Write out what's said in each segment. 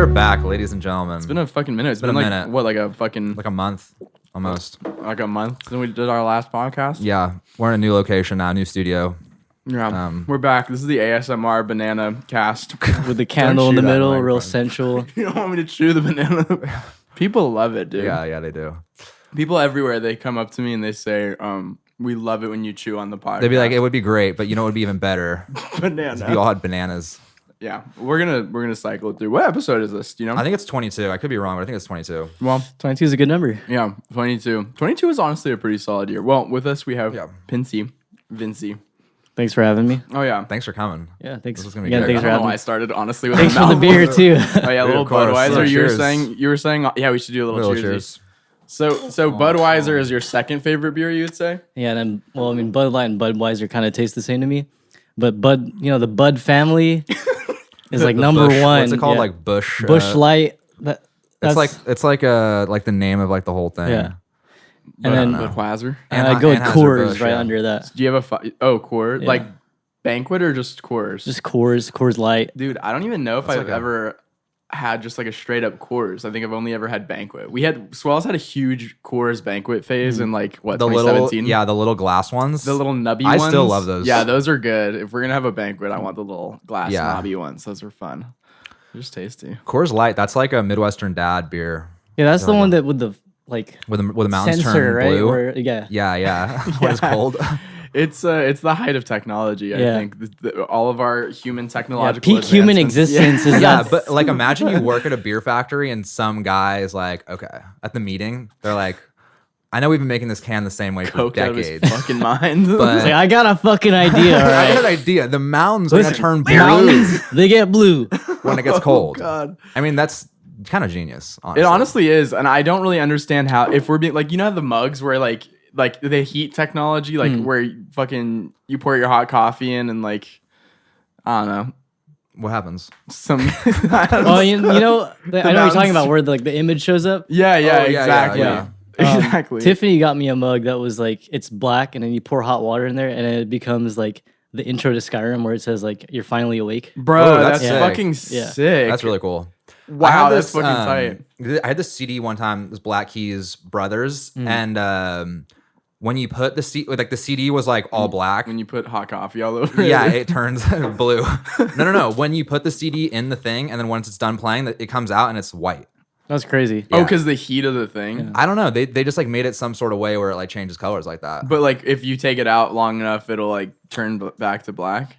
are back, ladies and gentlemen. It's been a fucking minute. It's been a like minute. what, like a fucking Like a month, almost. like a month since we did our last podcast. Yeah, we're in a new location now, new studio. Yeah, we're back. This is the ASMR banana cast. With the candle in the chew that middle, real microphone. sensual. You don't want me to chew the banana? People love it, dude. Yeah, they do. People everywhere, they come up to me and they say, we love it when you chew on the podcast. They'd be like, it would be great, but you know what would be even better? banana. If you all had bananas. Yeah, we're gonna cycle it through. What episode is this? Do you know? I think it's 22. I could be wrong, but I think it's 22. Well, 22 is a good number. yeah, 22. 22 is honestly a pretty solid year. Well, with us we have Pincey, Vincey. Thanks for having me. Oh yeah. Thanks for coming. Yeah, thanks. This is gonna be Again, good. thanks I for don't know having why me. I started honestly with Thanks a for the mouthful. beer too. Oh yeah, a little of course. Budweiser. You were Cheers. saying, yeah, we should do a little cheers. So Budweiser is your second favorite beer, you would say? Yeah, and then Bud Light and Budweiser kind of taste the same to me, but the Bud family is like number Busch, one. What's it called? Yeah. Like Busch. Busch Light. It's like the name of like the whole thing. Yeah. And then Budweiser. and I go with Anheuser-Busch, Coors right yeah. under that. Do you have Coors? Yeah. Like Banquet or just Coors? Just Coors Light. Dude, I don't even know if I've ever had just like a straight up Coors. I think I've only ever had Banquet. Swells had a huge Coors Banquet phase in like what, The little, 2017? the little glass ones. The little nubby I ones. still love those. Yeah, those are good. If we're gonna have a banquet, I want the little glass Yeah. knobby ones. Those are fun. They're just tasty. Coors Light. That's like a Midwestern dad beer Yeah, that's the one that with the like with the mountains sensor, turn right? blue. Where, yeah. Yeah. When it's cold. It's the height of technology. I Yeah. think all of our human Yeah, technological peak human advancements- existence is Yeah, that. but like imagine you work at a beer factory and some guy is like, okay, at the meeting, they're like, I know we've been making this can the same way for Coke out of his decades. fucking mind. But- It's like, I got a fucking idea, all I got an right? idea. The mountains are gonna turn blue Mountains, they get blue. when it gets cold. God. I mean, that's kind of genius. Honestly. It honestly is, and I don't really understand how. If we're being like, you know, how the mugs where like the heat technology, like where you pour your hot coffee in, and like I don't know, What happens? some. Oh, you know, I know what you're mountains. talking about where the image shows up. yeah, Oh, yeah, exactly, yeah. exactly. Tiffany got me a mug that was like it's black, and then you pour hot water in there, and it becomes like the intro to Skyrim, where it says like you're finally awake. Bro, Oh, that's that's sick. fucking Yeah. sick. That's really cool. Wow, I had that's fucking tight. I had this CD one time, this Black Keys Brothers, and when you put the CD was like all black. When you put hot coffee all over it. Yeah, it turns blue. No. When you put the CD in the thing, and then once it's done playing, it comes out and it's white. That's crazy. Oh, Yeah. because the heat of the thing. I don't know. They just like made it some sort of way where it like changes colors like that. But like, if you take it out long enough, it'll like turn back to black.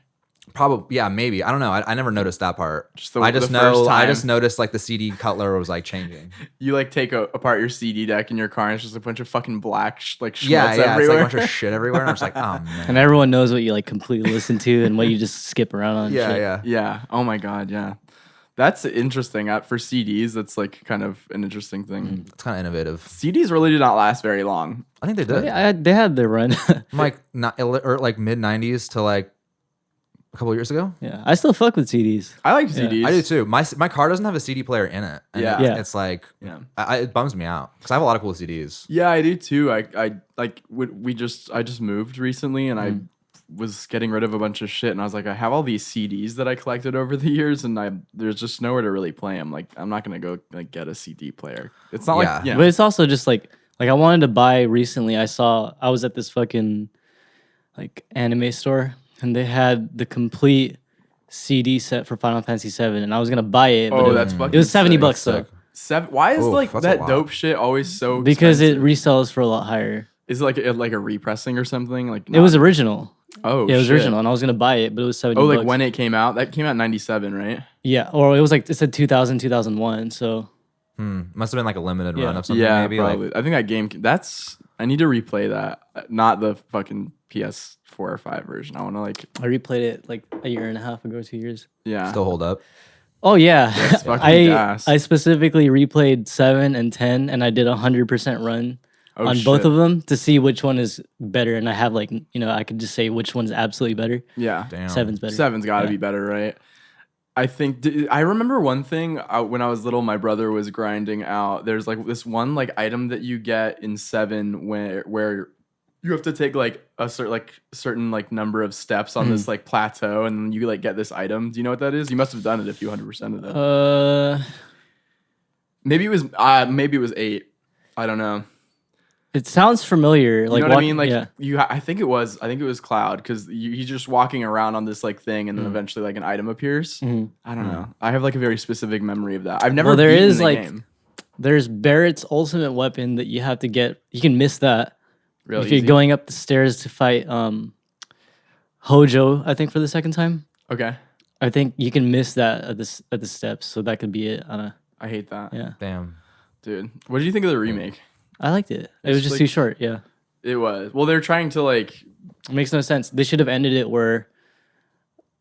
Probably, yeah, maybe. I don't know. I never noticed that part. Just the I just first time. I just noticed like the CD color was like changing. You like take apart your CD deck in your car, and it's just a bunch of fucking black like schmutz Yeah, it's everywhere. like a bunch of shit everywhere. And I'm just like, oh man. And everyone knows what you like completely listen to and what you just skip around on. Yeah, shit. yeah. Yeah. Oh my god. Yeah. That's interesting. For CDs, that's like kind of an interesting thing. It's kind of innovative. CDs really did not last very long. I think they did. They had their run. From like not or like mid '90s to like a couple of years ago. Yeah, I still fuck with CDs. I like CDs. I do too. My car doesn't have a CD player in it. And Yeah. Yeah. It's like, Yeah. it bums me out because I have a lot of cool CDs. Yeah, I do too. I like I just moved recently, and I was getting rid of a bunch of shit, and I was like, I have all these CDs that I collected over the years, and there's just nowhere to really play them. Like, I'm not gonna go like get a CD player. It's not Yeah. like yeah. But it's also just like I wanted to buy recently. I was at this fucking like anime store, and they had the complete CD set for Final Fantasy VII, and I was gonna buy it. But Oh, that's fucking it was $70 sick. though, Seven. Why is Oof, like that's a that lot. dope shit always so? because it expensive? resells for a lot higher. Is it like a repressing or something? Like It was original. Oh, Yeah, it was shit. original, and I was gonna buy it, but it was $70. Oh, like when it came out? That came out in '97, right? Yeah, or it was like it said 2000, 2001. So Must have been like a limited Yeah. run of something. Yeah, maybe probably. like I think that game. I need to replay that. Not the fucking PS4 or 5 version. I want to like. I replayed it like a year and a half ago, 2 years. Yeah. still hold up. Oh yeah, fucking gas. I specifically replayed 7 and 10, and I did 100% run Oh, on shit. both of them to see which one is better. And I have like I could just say which one's absolutely better. Yeah. Damn. 7's better. Seven's got to Yeah. be better, right? I think I remember one thing when I was little. My brother was grinding out. There's like this one like item that you get in 7 where you have to take like a certain like number of steps on this like plateau, and you like get this item. Do you know what that is? You must have done it if you 100%ed it. Maybe it was 8. I don't know. It sounds familiar. You Like know what I walk- mean? Like yeah. I think it was Cloud because he's just walking around on this like thing, and then eventually like an item appears. Mhm. I don't know. I have like a very specific memory of that. I've never. Well, there beaten is the like game. there's Barrett's ultimate weapon that you have to get. You can miss that Really if you're easy. going up the stairs to fight Hojo. I think for the second time. Okay, I think you can miss that at the steps, so that could be it. I hate that. Yeah, Damn. Dude. What did you think of the remake? I liked it. It was It's just like- too short. Yeah, It was. Well, they're trying to like. it makes no sense. They should have ended it where,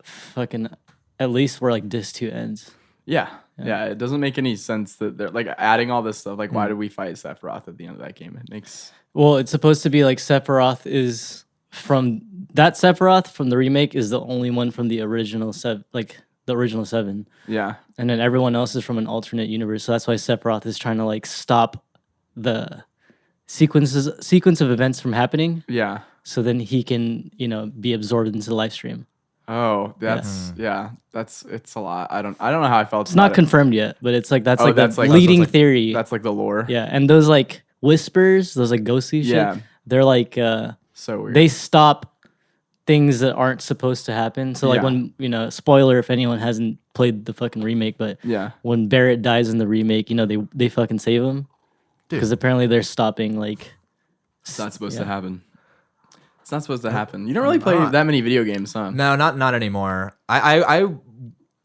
fucking, at least where like Disc 2 ends. Yeah. It doesn't make any sense that they're like adding all this stuff. Like, Hmm. why did we fight Sephiroth at the end of that game? It makes. Well, it's supposed to be like Sephiroth is from that Sephiroth from the remake is the only one from the original the original 7. Yeah. And then everyone else is from an alternate universe. So that's why Sephiroth is trying to like stop the sequence of events from happening. Yeah. So then he can, be absorbed into the live stream. Oh, that's it's a lot. I don't know how I felt. It's not confirmed yet, but it's like that's Oh, like that's the like- leading that's like- theory. That's like the lore. Yeah, and those like whispers, those like ghostly shit, Yeah. they're like So weird. they stop things that aren't supposed to happen. So like Yeah. when spoiler if anyone hasn't played the fucking remake, but Yeah. when Barrett dies in the remake, they fucking save him because apparently they're stopping like It's not supposed to yeah. happen. It's not supposed to happen. You don't really play that many video games, huh? No, not anymore. I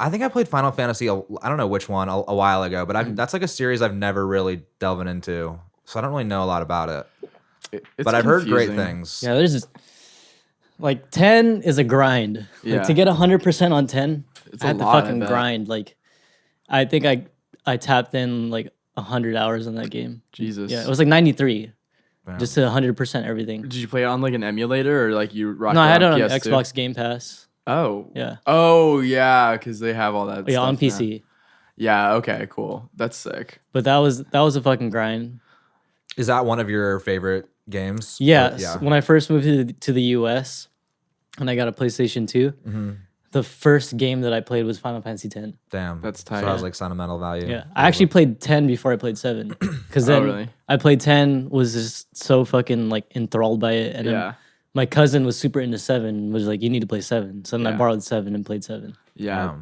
think I played Final Fantasy. I don't know which one a while ago, but that's like a series I've never really delved into, so I don't really know a lot about it. It's But I've heard great confusing. things. yeah. There's just like 10 is a grind. Yeah. Like to get 100% on 10, It's I a had to lot, I fucking bet. grind. Like I think I tapped in like 100 hours in that game. Jesus. Yeah, it was like 93. Yeah. Just to 100% everything. Did you play it on like an emulator or like you rocked No, I had it on on PS2? Xbox Game Pass. Oh. Yeah. Oh yeah, because they have all that. Yeah, on stuff now. PC. Yeah. Okay. Cool. That's sick. But that was a fucking grind. Is that one of your favorite games? Yeah. Yeah. When I first moved to the US and I got a PlayStation 2, Mm-hmm. the first game that I played was Final Fantasy 10. Damn. That's So tight. I was like sentimental value. Yeah. I actually played 10 before I played 7. Because then really? I played 10, was just so fucking like enthralled by it. And then Yeah. my cousin was super into 7, was like, you need to play 7. So then I Yeah. borrowed 7 and played 7. Yeah,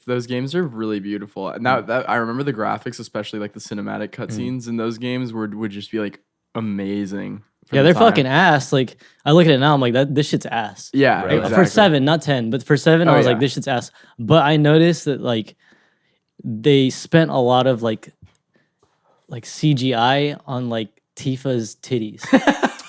those games are really beautiful. And that I remember the graphics, especially like the cinematic cutscenes in those games would just be like amazing. for Yeah, the they're time. fucking ass. Like, I look at it now, I'm like, this shit's ass. Yeah, Really? exactly. For 7, not 10, but for 7, Oh, I was yeah. like, this shit's ass. But I noticed that like they spent a lot of like CGI on like Tifa's titties.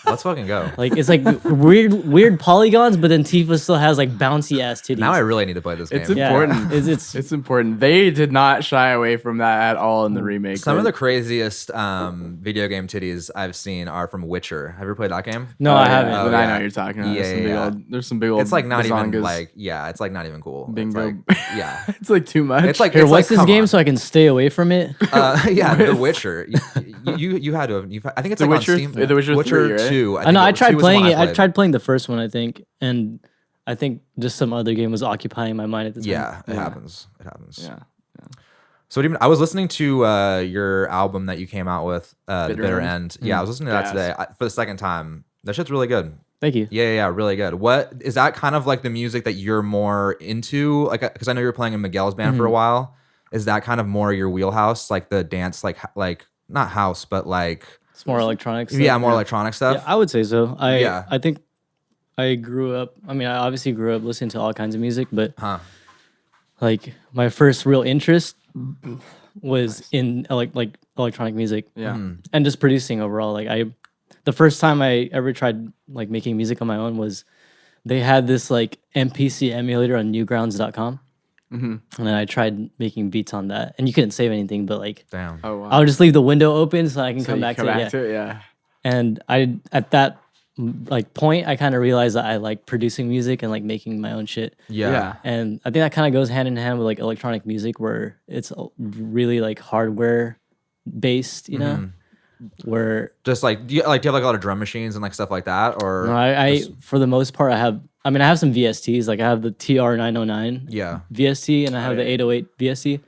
Let's fucking go. Like it's like weird polygons, but then Tifa still has like bouncy ass titties. Now I really need to play this game. It's yeah, important. It's It's important. They did not shy away from that at all in the remake. Some of the craziest video game titties I've seen are from Witcher. Have you ever played that game? no, I haven't. Oh, But I yeah. know what you're talking about. Yeah, There's some big old. It's like not even bazongas. like it's like not even cool. Bingo. It's like, yeah. It's like too much. It's like Here, it's what's like, this come game on. so I can stay away from it? Yeah, The Witcher. You had to have. I think it's The like Witcher on Steam. th- The Witcher 3, right? 2. I know. I tried Two was the one playing it. I played. tried playing the first one, I think, and I think just some other game was occupying my mind at the time. Yeah, it Yeah. happens. It happens. yeah. So I was listening to your album that you came out with, The Bitter Bitter End? End. Yeah, I was listening to that Gas. today for the second time. That shit's really good. Thank you. Yeah, really good. What is that kind of like the music that you're more into? Like, because I know you were playing in Miguel's band for a while. Is that kind of more your wheelhouse, like the dance, like not house, but like It's more electronics. yeah, more electronic stuff? Yeah, I would say so. Yeah. I think I grew up. I mean, I obviously grew up listening to all kinds of music, but Huh. like my first real interest was in like electronic music Yeah. and just producing overall. Like the first time I ever tried like making music on my own was they had this like MPC emulator on newgrounds.com. And then I tried making beats on that, and you couldn't save anything, but like Damn. Oh wow. I'll just leave the window open so I can So come you back come to back it. Yeah. to it. Yeah. And I at that like point I kind of realized that I like producing music and like making my own shit. Yeah. And I think that kind of goes hand in hand with like electronic music where it's really like hardware based, you know? Where Just like do you have like a lot of drum machines and like stuff like that, or no, I for the most part I have some VSTs, like I have the TR909 yeah. VST and I have the 808 VST.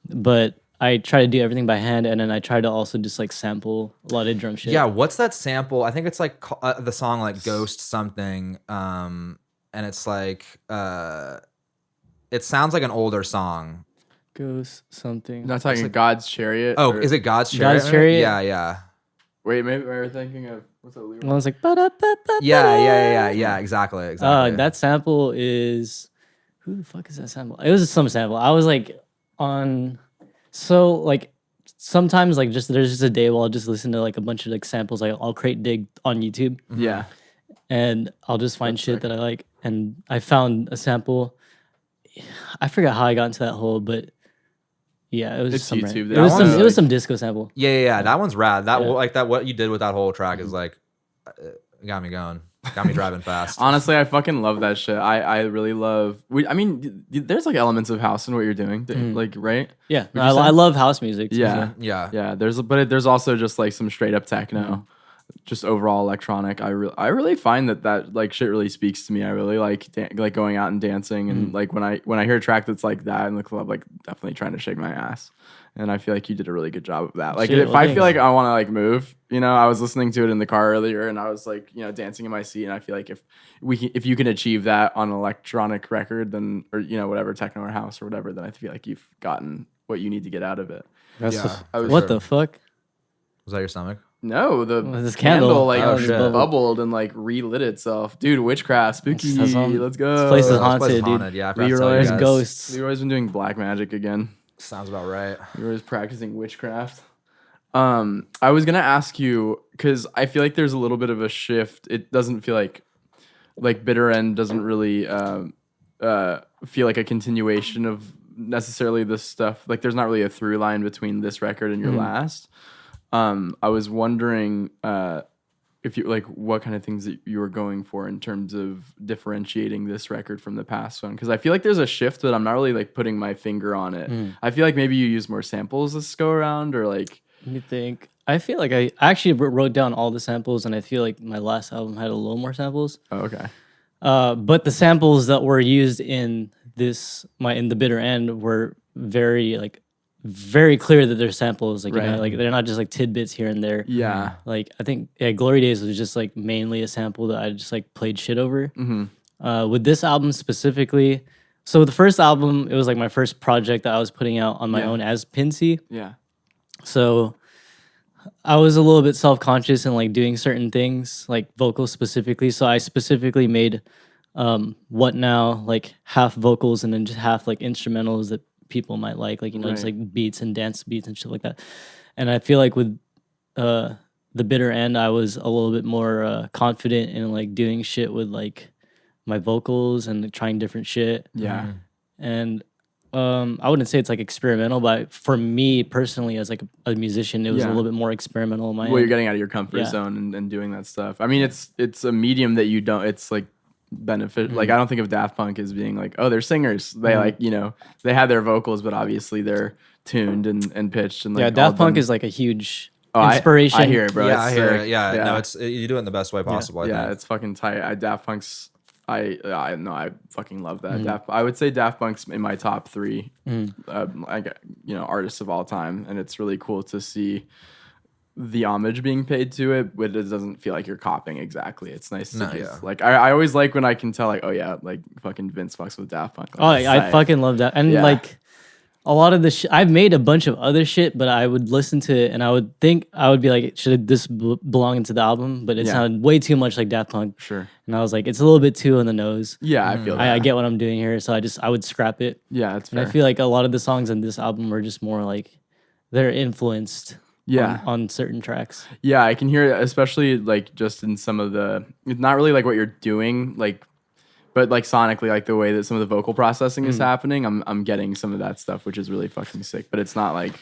But I try to do everything by hand, and then I try to also just like sample a lot of drum shit. Yeah, what's that sample? I think it's like the song like Ghost something. And it's like it sounds like an older song. Goes something. Not talking like- God's Chariot. Oh, or- is it God's Chariot? God's Chariot? Yeah, yeah. Wait, maybe we're thinking of what's that lyric? Well, it's like ba-da-ba-ba-ba-da. Yeah. Exactly. That sample is who the fuck is that sample? It was some sample. I was like on so like sometimes like just there's just a day where I'll just listen to like a bunch of like samples. Like I'll create dig on YouTube Yeah. and I'll just find That's shit sick. that I like. And I found a sample. I forgot how I got into that hole, but yeah, it was It's some YouTube. It was That some. one's It was like- some disco sample. Yeah. That one's rad. That Yeah. like that what you did with that whole track is like got me going. Got me driving fast. Honestly, I fucking love that shit. I really love. I mean, there's like elements of house in what you're doing, like right? Yeah, Would you say? I love house music. Too, Yeah. so. Yeah. There's also just like some straight up techno, just overall electronic. I really find that like shit really speaks to me. I really like like going out and dancing, and like when I hear a track that's like that in the club, like definitely trying to shake my ass. And I feel like you did a really good job of that. Like Shit, if well, I thanks. feel like I want to like move, I was listening to it in the car earlier, and I was like, dancing in my seat. And I feel like if you can achieve that on an electronic record, then or whatever techno or house or whatever, then I feel like you've gotten what you need to get out of it. That's Yeah, I was- what sure. the fuck? Was that your stomach? No, the Well, this candle, candle. like Oh, shit. bubbled and like relit itself. Dude, witchcraft, spooky. That's on- Let's go. this place is This place haunted, dude. Yeah, I forgot to tell you Leroy's guys. ghosts. Leroy's been doing black magic again. Sounds about right. Leroy's practicing witchcraft. I was gonna ask you because I feel like there's a little bit of a shift. It doesn't feel like Bitter End doesn't really feel like a continuation of necessarily this stuff. Like there's not really a through line between this record and your last. I was wondering if you like what kind of things that you were going for in terms of differentiating this record from the past one, because I feel like there's a shift, but I'm not really like putting my finger on it. I feel like maybe you use more samples this go around, or like Let me think. I feel like I actually wrote down all the samples, and I feel like my last album had a little more samples. okay, But the samples that were used in in the Bitter End were very clear that they're samples. Like Right. like they're not just like tidbits here and there. yeah, Like I think Glory Days was just like mainly a sample that I just like played shit over. With this album specifically, so the first album, it was like my first project that I was putting out on my Yeah. own as Pincey. yeah, So I was a little bit self-conscious in like doing certain things, like vocals specifically. So I specifically made What Now, like half vocals and then just half like instrumentals that people might like just Right. like beats and dance beats and shit like that. And I feel like with the Bitter End, I was a little bit more confident in like doing shit with like my vocals and trying different shit. yeah. And I wouldn't say it's like experimental, but for me personally, as like a musician, it was Yeah. a little bit more experimental on my Well, you're end. getting out of your comfort Yeah. zone and doing that stuff. I mean, it's a medium that you don't. It's like benefit. Like I don't think of Daft Punk as being like, oh, they're singers. They like they have their vocals, but obviously they're tuned and pitched and like Yeah, all Daft Punk done- is like a huge Oh, inspiration. I hear it, bro. Yeah, It's I hear sick. it. Yeah, no, you do it in the best way possible. I Yeah, think. it's fucking tight. Daft Punk's. I know. I fucking love that. I would say Daft Punk's in my top 3, artists of all time, and it's really cool to see the homage being paid to it, but it doesn't feel like you're copying exactly. It's nice to No, just, yeah. like I always like when I can tell like, oh yeah, like fucking Vince fucks with Daft Punk. Oh, Like, I sick. fucking love that. And Yeah. like a lot of the shit, I've made a bunch of other shit, but I would listen to it and I would think, I would be like, should this belong into the album? But it Yeah. sounded way too much like Daft Punk. Sure. And I was like, it's a little bit too on the nose. Yeah, I feel that. I get what I'm doing here. So I would scrap it. Yeah, that's And fair. I feel like a lot of the songs in this album are just more like, they're influenced yeah. on certain tracks. Yeah, I can hear it, especially like just in some of the. It's not really like what you're doing, like, but like sonically, like the way that some of the vocal processing is happening. I'm getting some of that stuff, which is really fucking sick. But it's not like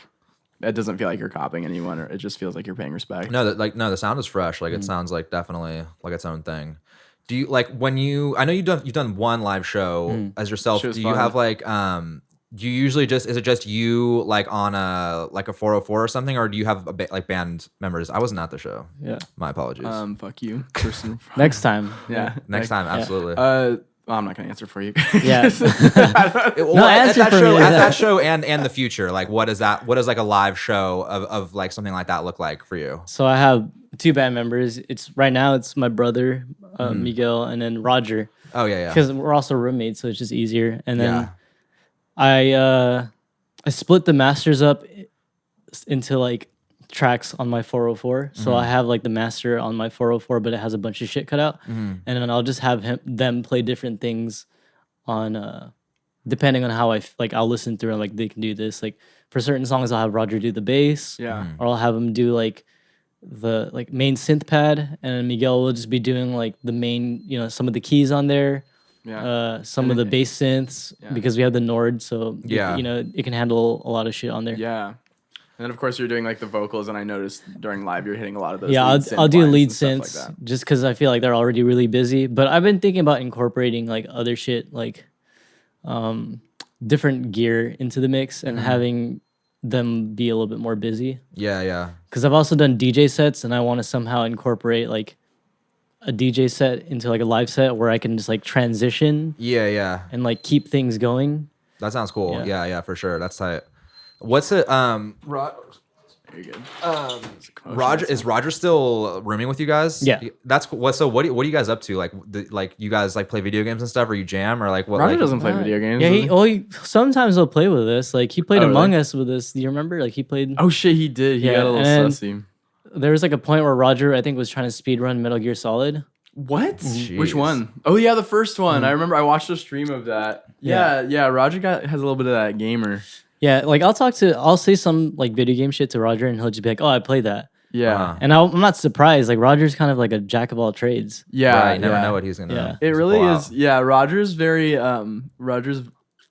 it doesn't feel like you're copying anyone, or it just feels like you're paying respect. No, the sound is fresh. Like it sounds like definitely like its own thing. Do you like when you? I know you've done one live show as yourself. Shit was Do you fun. have like do you usually is it just you like on a 404 or something, or do you have like band members? I wasn't at the show. Yeah. My apologies. Fuck you, person. Next time. Yeah, Next time, absolutely. I'm not gonna answer for you. Yeah. Well, at answer that for show, me. at that show, and the future, like, what is that? What does like a live show of like something like that look like for you? So I have 2 band members. It's right now it's my brother Miguel and then Roger Oh yeah, yeah, because we're also roommates, so it's just easier. And then yeah. I split the masters up into like tracks on my 404. So I have like the master on my 404, but it has a bunch of shit cut out, and then I'll just have them play different things on depending on how like I'll listen through and like they can do this. Like for certain songs, I'll have Roger do the bass, Yeah. or I'll have him do like the like main synth pad, and then Miguel will just be doing like the main, some of the keys on there. Yeah. Some of the bass synths because we have the Nord, so Yeah. it can handle a lot of shit on there. Yeah. And then of course you're doing like the vocals, and I noticed during live you're hitting a lot of those. Yeah, lead synth I'll do lines lead and stuff like synths that. just because I feel like they're already really busy. But I've been thinking about incorporating like other shit, like different gear into the mix and having them be a little bit more busy. Yeah, yeah. Because I've also done DJ sets, and I want to somehow incorporate like a DJ set into like a live set where I can just like transition Yeah, yeah. and like keep things going. That sounds cool. Yeah. Yeah, yeah, for sure. That's tight. What's it? Very good. Roger is Roger still rooming with you guys? Yeah. That's what. So what are you guys up to? Like you guys like play video games and stuff, or you jam, or like what? Roger like, doesn't play video games. Yeah, does he? sometimes he'll play with us. Like he played Oh, Among really? Us with us. Do you remember? Like he played. Oh shit, he did. He Yeah, got a little and sussy. There was like a point where Roger, I think, was trying to speedrun Metal Gear Solid. What? Jeez. Which one? Oh yeah, the first one. I remember I watched a stream of that. Yeah. Roger has a little bit of that gamer. Yeah, like I'll say some like video game shit to Roger, and he'll just be like, "Oh, I played that," Yeah. Uh-huh. and I'm not surprised. Like Roger's kind of like a jack of all trades. Yeah. Right, you never yeah. know what he's gonna. Yeah. It really pull is. out. Yeah, Roger's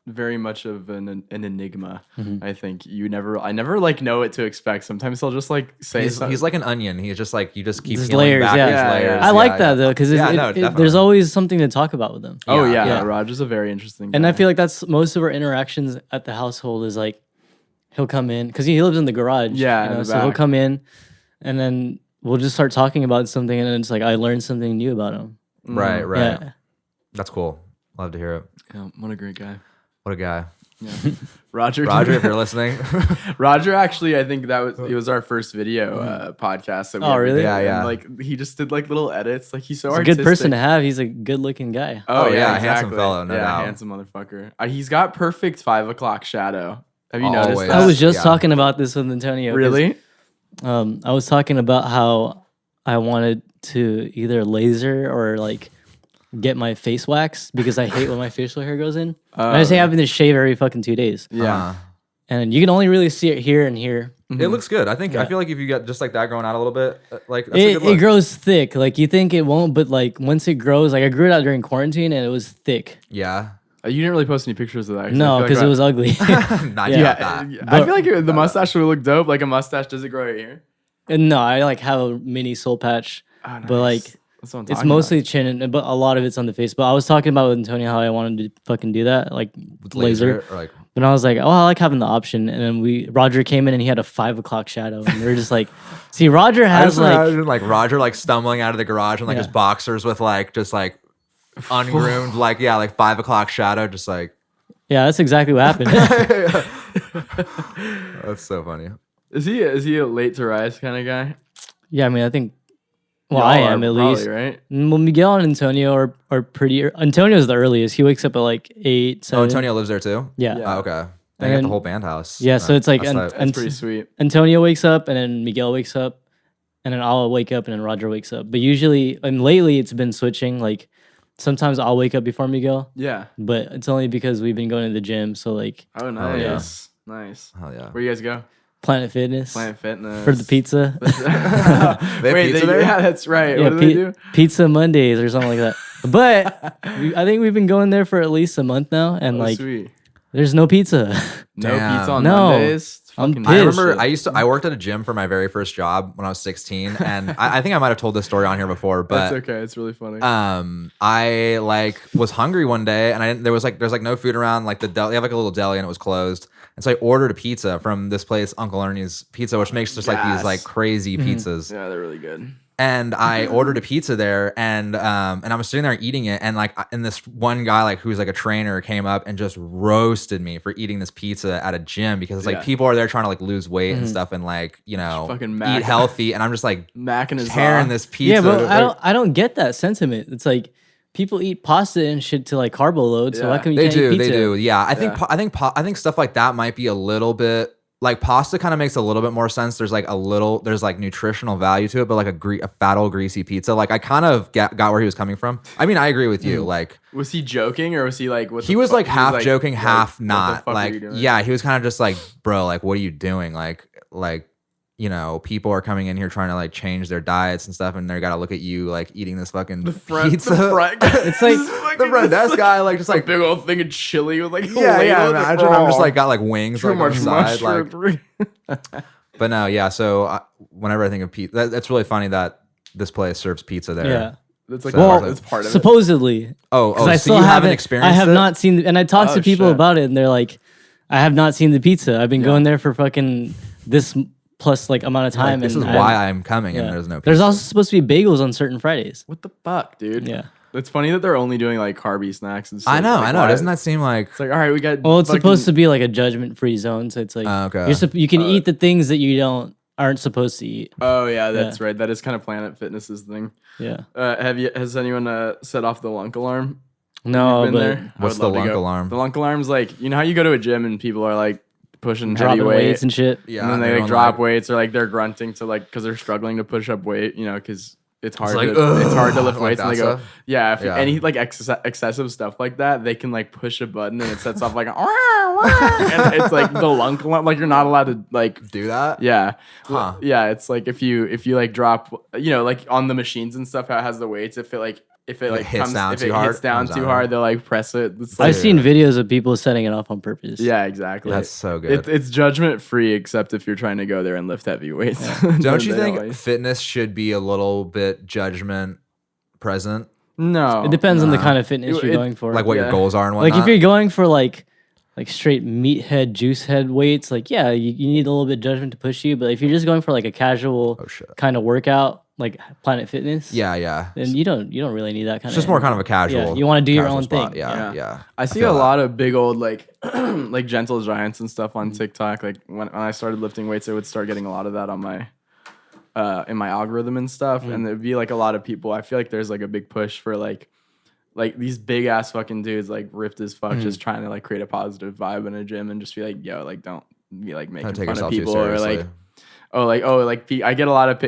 very much of an enigma. I think I never like know what to expect. Sometimes he'll just like say something. He's like an onion. He's just like you just keep There's peeling layers, back yeah. these Yeah, layers. yeah. I like Yeah, that yeah. though because Yeah, no, definitely. there's always something to talk about with them. Oh Yeah, yeah, yeah. Roger's a very interesting guy. And I feel like that's most of our interactions at the household is like he'll come in because he lives in the garage. Yeah, in the so he'll back. come in, and then we'll just start talking about something, and then it's like I learned something new about him. Right, right. Yeah. That's cool. Love to hear it. Yeah, what a great guy. What a guy. Yeah. Roger, Roger, if you're listening. Roger, actually, I think it was our first video podcast. That we Oh, ever really? did. Yeah, yeah. And, like he just did like little edits. Like he's so He's a artistic. good person to have. He's a good looking guy. Oh, Oh, yeah, yeah, handsome exactly. fellow, no yeah, doubt. handsome motherfucker. He's got perfect 5 o'clock shadow. Have you noticed Always. that? I was just Yeah. talking about this with Antonio. 'cause, Really? I was talking about how I wanted to either laser or like get my face waxed because I hate when my facial hair goes in. And I just hate having to shave every fucking 2 days. Yeah. Uh, And you can only really see it here and here. It looks good. I think. I Yeah. feel like if you get just like that growing out a little bit, like that's a good It look. grows thick. Like you think it won't, but like once it grows, like I grew it out during quarantine and it was thick. Yeah. You didn't really post any pictures of that. 'cause I No, feel like because it was ugly. Not Yeah. yet. Yeah, That. I feel like the mustache would look dope. Like a mustache, does it grow right here? And no, I like have a mini soul patch, Oh, but like nice. That's what I'm it's talking mostly chin, but a lot of it's on the face. But I was talking about with Antonio how I wanted to fucking do that, like With laser. or like But I was like, oh, I like having the option. And then Roger came in and he had a 5 o'clock shadow, and we were just like, see, Roger I has just like, imagine like Roger like stumbling out of the garage in like Yeah. his boxers with like just like ungroomed like like 5 o'clock shadow, just like yeah, that's exactly what happened. that's so funny. Is he a late to rise kind of guy? Yeah, I mean, I think. Well, Y'all I are am at probably, least. right? Well, Miguel and Antonio are pretty. Antonio's the earliest. He wakes up at like 8, 7. Oh, Antonio lives there too. Yeah. Yeah. Oh, okay. They And got the then- whole band house. Yeah, so it's like That's an- tight. That's And- pretty sweet. Antonio wakes up, and then Miguel wakes up, and then I'll wake up, and then Roger wakes up. But usually, and lately, it's been switching. Like sometimes I'll wake up before Miguel, Yeah. but it's only because we've been going to the gym. So like Oh, yeah. nice. Nice. Hell yeah. Where you guys go? Planet Fitness Planet Fitness. for the pizza. They have Wait, pizza there? yeah, that's right. Yeah, what do they do? Pizza Mondays or something like that. But I think we've been going there for at least a month now, and Oh, like sweet. there's no pizza. No Damn. pizza on No. Mondays. It's I'm fucking pissed. I Yes. remember I worked at a gym for my very first job when I was 16, and I think I might have told this story on here before, but That's okay. It's really funny. I like was hungry one day, and there's like no food around. Like the deli, they have like a little deli, and it was closed. And so I ordered a pizza from this place, Uncle Ernie's Pizza, which makes just like these Yes. like crazy pizzas. yeah, they're really good. and I ordered a pizza there, and I was sitting there eating it, and like, and this one guy like who's like a trainer came up and just roasted me for eating this pizza at a gym because it's like people are there trying to like lose weight and stuff and like fucking eat healthy, and I'm just like macking his tearing this pizza. Yeah, but I don't get that sentiment. It's like people eat pasta and shit to like carbo load, so why come you can't eat pizza? They do. Yeah, I think stuff like that might be a little bit. Like pasta kind of makes a little bit more sense. There's like nutritional value to it, but like a fat old greasy pizza. Like I kind of got where he was coming from. I mean, I agree with you. Like, was he joking or was he like? He was like half joking, half not. Like, yeah, he was kind of just like, bro, like, what are you doing? Like, people are coming in here trying to like change their diets and stuff, and they gotta look at you like eating this fucking pizza. It's like the front desk guy, like just like a big old thing of chili with like Imagine I'm just like got like wings like on the side, like. But no, yeah. So whenever I think of pizza, that's really funny that this place serves pizza there. Yeah. That's like it's part of it. Supposedly. I still haven't experienced it? I have not seen, and I talked to people about it, and they're like, I have not seen the pizza. I've been going there for fucking this plus like amount of time. Like, this is why I'm coming, and there's no pizza. There's also supposed to be bagels on certain Fridays. What the fuck, dude? Yeah. It's funny that they're only doing like carby snacks and stuff. I know. Doesn't that seem like it's like, all right, we got. Well, it's supposed to be like a judgment-free zone, so it's like you can eat the things that you aren't supposed to eat. Oh yeah, that's right. That is kind of Planet Fitness's thing. Yeah. Has anyone set off the lunk alarm? No, but there? What's the lunk alarm? The lunk alarm's like, you know how you go to a gym and people are like pushing dropping heavy weights and shit. Yeah, and then they like drop weights or like they're grunting to like because they're struggling to push up weight, you know, because it's hard. It's hard to lift weights, and they go, any like excessive stuff like that, they can like push a button and it sets off like, and it's like the lunk alarm. Like you're not allowed to like do that. Yeah, huh. Yeah. It's like if you like drop, you know, like on the machines and stuff, how it has the weights. If it hits down too hard, they'll like press it. Like, I've seen videos of people setting it off on purpose. Yeah, exactly. That's so good. It's judgment free, except if you're trying to go there and lift heavy weights. Yeah. Don't you think fitness should be a little bit judgment present? No, it depends on the kind of fitness you're going for. Like what your goals are and whatnot. Like if you're going for like straight meathead, juice head weights, like you need a little bit of judgment to push you. But if you're just going for like a casual kind of workout, like Planet Fitness, then you don't really need that kind of. It's just more kind of a casual. Yeah, you want to do your own thing. Yeah. I see a lot of big old like like gentle giants and stuff on TikTok. Like when I started lifting weights, I would start getting a lot of that on my in my algorithm and stuff, and there'd be like a lot of people. I feel like there's like a big push for like these big ass fucking dudes like ripped as fuck, just trying to like create a positive vibe in a gym and just be like, yo, like don't be like making fun of people or like. I get a lot of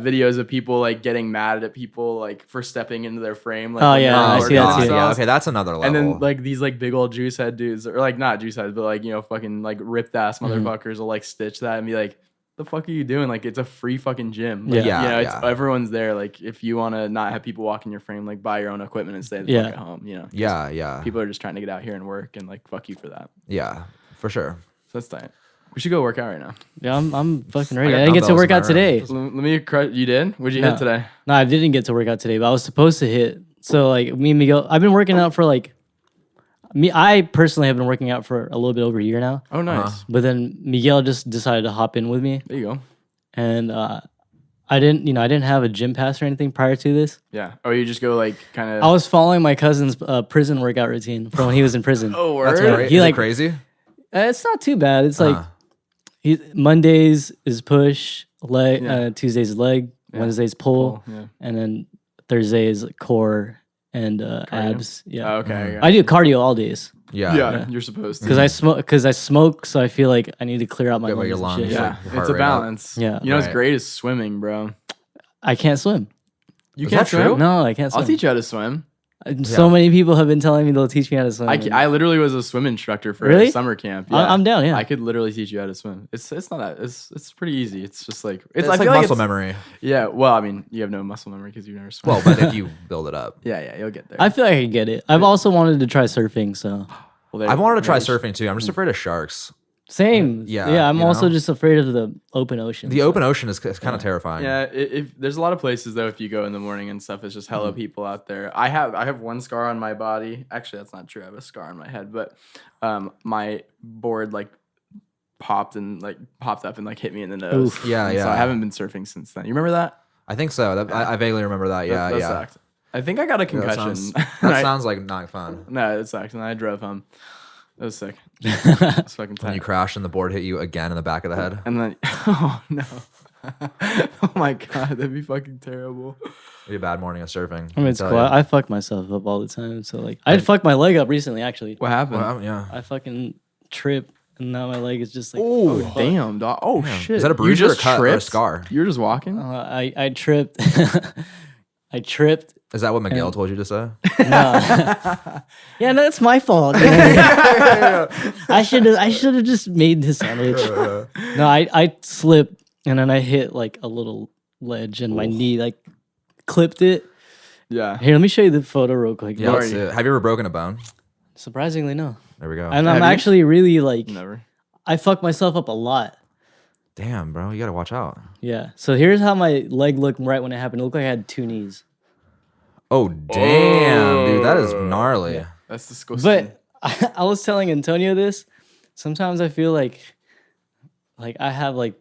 videos of people like getting mad at people like for stepping into their frame. Like, I see that too. Yeah, okay, that's another level. And then like these like big old juice head dudes, or like not juice heads, but like, you know, fucking like ripped ass motherfuckers will like stitch that and be like, the fuck are you doing? Like it's a free fucking gym. Like, everyone's there. Like if you want to not have people walk in your frame, like buy your own equipment and stay the fuck at home. You know. Yeah. People are just trying to get out here and work, and like fuck you for that. Yeah, for sure. So that's tight. We should go work out right now. Yeah, I'm fucking ready. I didn't get to work out today. Let me. You did? What'd you hit today? No, I didn't get to work out today, but I was supposed to hit. So like me and Miguel, I've been working out for like. I personally have been working out for a little bit over a year now. Oh, nice. But then Miguel just decided to hop in with me. There you go. And I didn't have a gym pass or anything prior to this. Yeah. Oh, you just go like kind of. I was following my cousin's prison workout routine from when he was in prison. Oh, word. That's great. Is it crazy? It's not too bad. It's like Mondays is push, leg. Tuesdays is leg. Wednesdays pull, and then Thursday is core and abs. Yeah. Oh, okay. I do cardio all days. Yeah. You're supposed to. Because I smoke, so I feel like I need to clear out my lungs. Your lungs. Shit. Yeah. It's a balance. Yeah. You know what's great is swimming, bro. I can't swim. You can't swim? No, I can't swim. I'll teach you how to swim. So many people have been telling me they'll teach me how to swim. I literally was a swim instructor for a summer camp. Yeah. I'm down. Yeah, I could literally teach you how to swim. It's not that. It's pretty easy. It's just like it's like muscle memory. Yeah. Well, I mean, you have no muscle memory because you've never swum. Well, but if you build it up, yeah, you'll get there. I feel like I can get it. I've also wanted to try surfing. So I've wanted to try surfing too. I'm just afraid of sharks. Same. Yeah. I'm also just afraid of the open ocean. The open ocean is kind of terrifying. Yeah. If there's a lot of places though, if you go in the morning and stuff, it's just hella people out there. I have one scar on my body. Actually, that's not true. I have a scar on my head, but my board like popped up and like hit me in the nose. Oof. Yeah. So I haven't been surfing since then. You remember that? I think so. I vaguely remember that. Yeah, that yeah. sucked. I think I got a Yeah, that concussion. sounds like not fun. No, it sucked, and I drove home. It was sick. It's fucking When tight. you crashed and the board hit you again in the back of the head. And then, oh no, oh my god, that'd be fucking terrible. It'd be a bad morning of surfing. I mean, it's tell cool. you. I fuck myself up all the time. So like, I fucked my leg up recently. Actually, What happened? Well, yeah. I fucking tripped, and now my leg is just like. Oh fuck. damn, dog. Oh shit. Is that a You bruise or a just cut or a tripped? scar? You were just walking. I tripped. I tripped. Is that what Miguel told you to say? No. Yeah, no, it's my fault. I should have just made the sandwich. No, I slipped and then I hit like a little ledge and my knee like clipped it. Yeah. Here, let me show you the photo real quick. Yeah, let's see it. Have you ever broken a bone? Surprisingly, no. There we go. And Have I'm you? actually really like Never. I fuck myself up a lot. Damn, bro, you gotta watch out. Yeah. So here's how my leg looked right when it happened. It looked like I had 2 knees. Oh damn, dude, that is gnarly. That's disgusting. But I was telling Antonio this. Sometimes I feel like I have like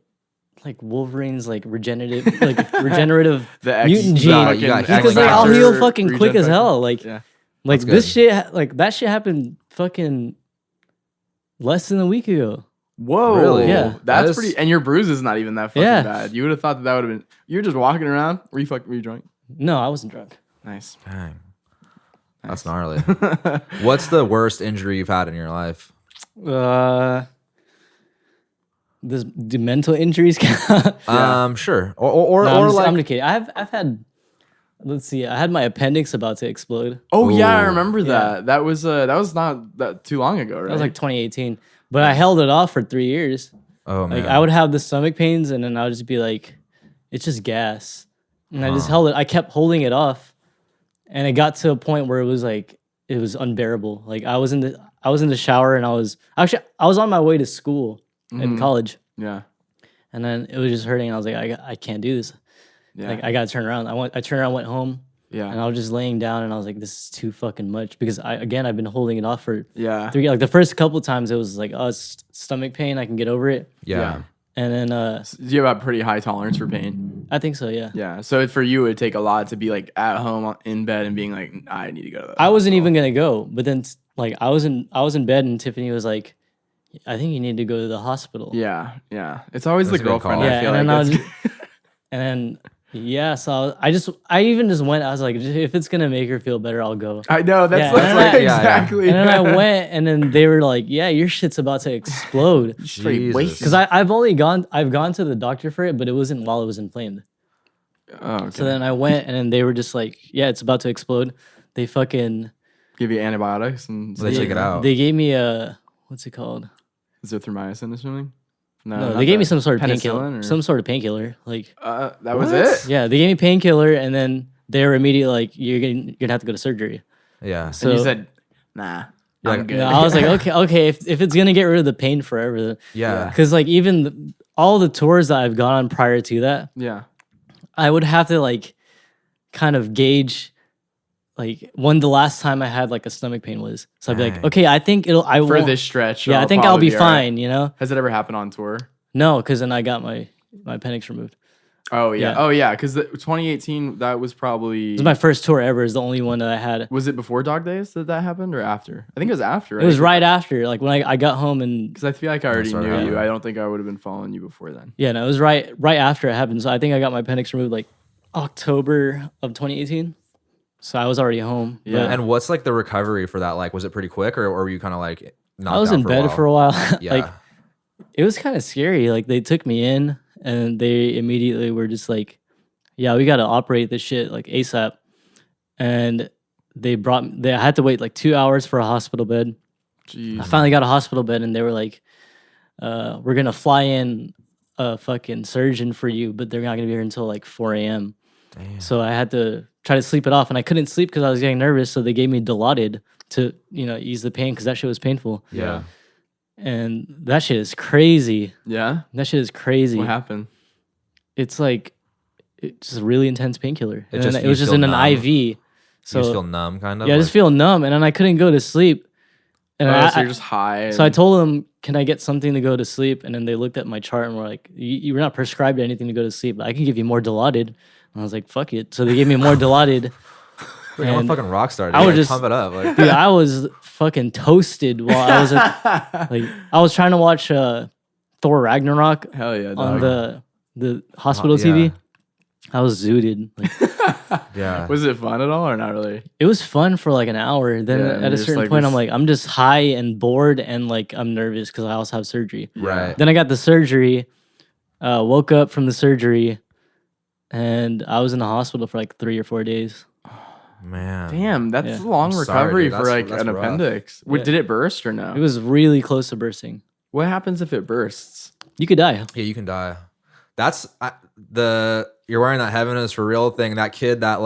Wolverine's like regenerative The X- mutant the gene. fucking Because X like I'll factor heal fucking quick regen as factor. hell. Like Yeah. like That's this good. shit like that shit happened fucking less than a week ago. Whoa. Really? Yeah. That's That is- pretty. And your bruise is not even that fucking Yeah. bad. You would have thought that would have been. You were just walking around. Were you drunk? No, I wasn't drunk. Nice. Dang. That's gnarly. What's the worst injury you've had in your life? The mental injuries count? Sure. Or No, I'm like just kidding. I've had. Let's see. I had my appendix about to explode. Oh yeah, I Ooh. remember that. That was not that too long ago, right? That was like 2018, but I held it off for 3 years. oh man. Like I would have the stomach pains, and then I would just be like, "It's just gas," and I just held it. I kept holding it off, and it got to a point where it was unbearable. Like I was in the shower, and I was on my way to school in college, yeah. and then it was just hurting. And I was like, I can't do this. Yeah. Like I gotta turn around. I turned around, went home, yeah. and I was just laying down, and I was like, this is too fucking much because I've been holding it off for yeah. 3. Like the first couple of times, it was like, oh, it's stomach pain. I can get over it, yeah. and then You have a pretty high tolerance for pain. I think so, yeah. Yeah. So for you, it would take a lot to be like at home in bed and being like, I need to go to the I wasn't even gonna go, but then like I was in bed, and Tiffany was like, I think you need to go to the hospital. Yeah. Yeah. It's always That's the a good girlfriend. call. Yeah, I feel and like then it's- and then yeah, so I even just went. I was like, if it's gonna make her feel better, I'll go. I know that's, Yeah, that's and like then I- exactly. And then I went, and then they were like, "Yeah, your shit's about to explode." Straight Jesus. waste. Because I've gone to the doctor for it, but it wasn't while it was inflamed. Oh, okay. So then I went, and then they were just like, "Yeah, it's about to explode." They fucking Give you antibiotics and They take it out. They gave me a what's it called? Azithromycin or something. No, not they gave me that. some sort of Penicillin painkiller. or- Some sort of painkiller. Like That was What? it. yeah, they gave me painkiller, and then they were immediately like, you're gonna have to go to surgery. Yeah. So And you said, nah, You're I'm like, good. no, I was like, okay, if it's gonna get rid of the pain forever, Yeah. because like even all the tours that I've gone on prior to that, yeah. I would have to like kind of gauge like when the last time I had like a stomach pain was. So I'd be like, Dang. okay, I think I For won't- this stretch. Yeah, I think I'll be fine. You know? Has it ever happened on tour? No, because then I got my appendix removed. Oh yeah. Yeah. Oh yeah. Because 2018, that was probably. It was my first tour ever. Is the only one that I had. Was it before Dog Days that happened or after? I think it was after. Right? It was right after, like when I got home and Because I feel like I already Sorry, knew yeah. you. I don't think I would have been following you before then. yeah, no, it was right after it happened. So I think I got my appendix removed like October of 2018. So I was already home. Yeah. but And what's like the recovery for that? Like, was it pretty quick, or were you kind of like knocked I was out in bed for a while. Yeah. Like it was kind of scary. Like they took me in and they immediately were just like, yeah, we got to operate this shit like ASAP. And I had to wait like 2 hours for a hospital bed. Jeez. I finally got a hospital bed and they were like, we're going to fly in a fucking surgeon for you, but they're not going to be here until like 4 a.m. Damn. So I had to try to sleep it off and I couldn't sleep because I was getting nervous. So they gave me Dilaudid to, ease the pain because that shit was painful. Yeah. And that shit is crazy. Yeah. That shit is crazy. What happened? It's like it's just a really intense painkiller. And just- then it you was just feel in an numb? IV. You So just feel numb, kind of. yeah, I just feel numb, and then I couldn't go to sleep. And So you're just high. so I told them, "Can I get something to go to sleep?" And then they looked at my chart and were like, "You're not prescribed anything to go to sleep, but I can give you more Dilaudid." I was like, fuck it. So they gave me more Dilaudid. Like, I'm a And fucking rock star. Dude. I would Like, just- pump it up. Like, dude, I was fucking toasted while I was I was trying to watch Thor Ragnarok Hell yeah, on dog. the hospital yeah. TV. I was zooted. Like, yeah. Was it fun at all or not really? it was fun for like an hour. Then Yeah, and at you're a just certain like point, this- I'm like, I'm just high and bored and like I'm nervous because I also have surgery. Right. Then I got the surgery, woke up from the surgery, and I was in the hospital for like 3 or 4 days. Man. Damn, that's Yeah. a long I'm sorry, recovery dude. for That's- like that's an rough. appendix. Wait, Yeah. did it burst or no? It was really close to bursting. What happens if it bursts? You could die. Yeah, you can die. That's the you're wearing that heaven is for real thing. That kid that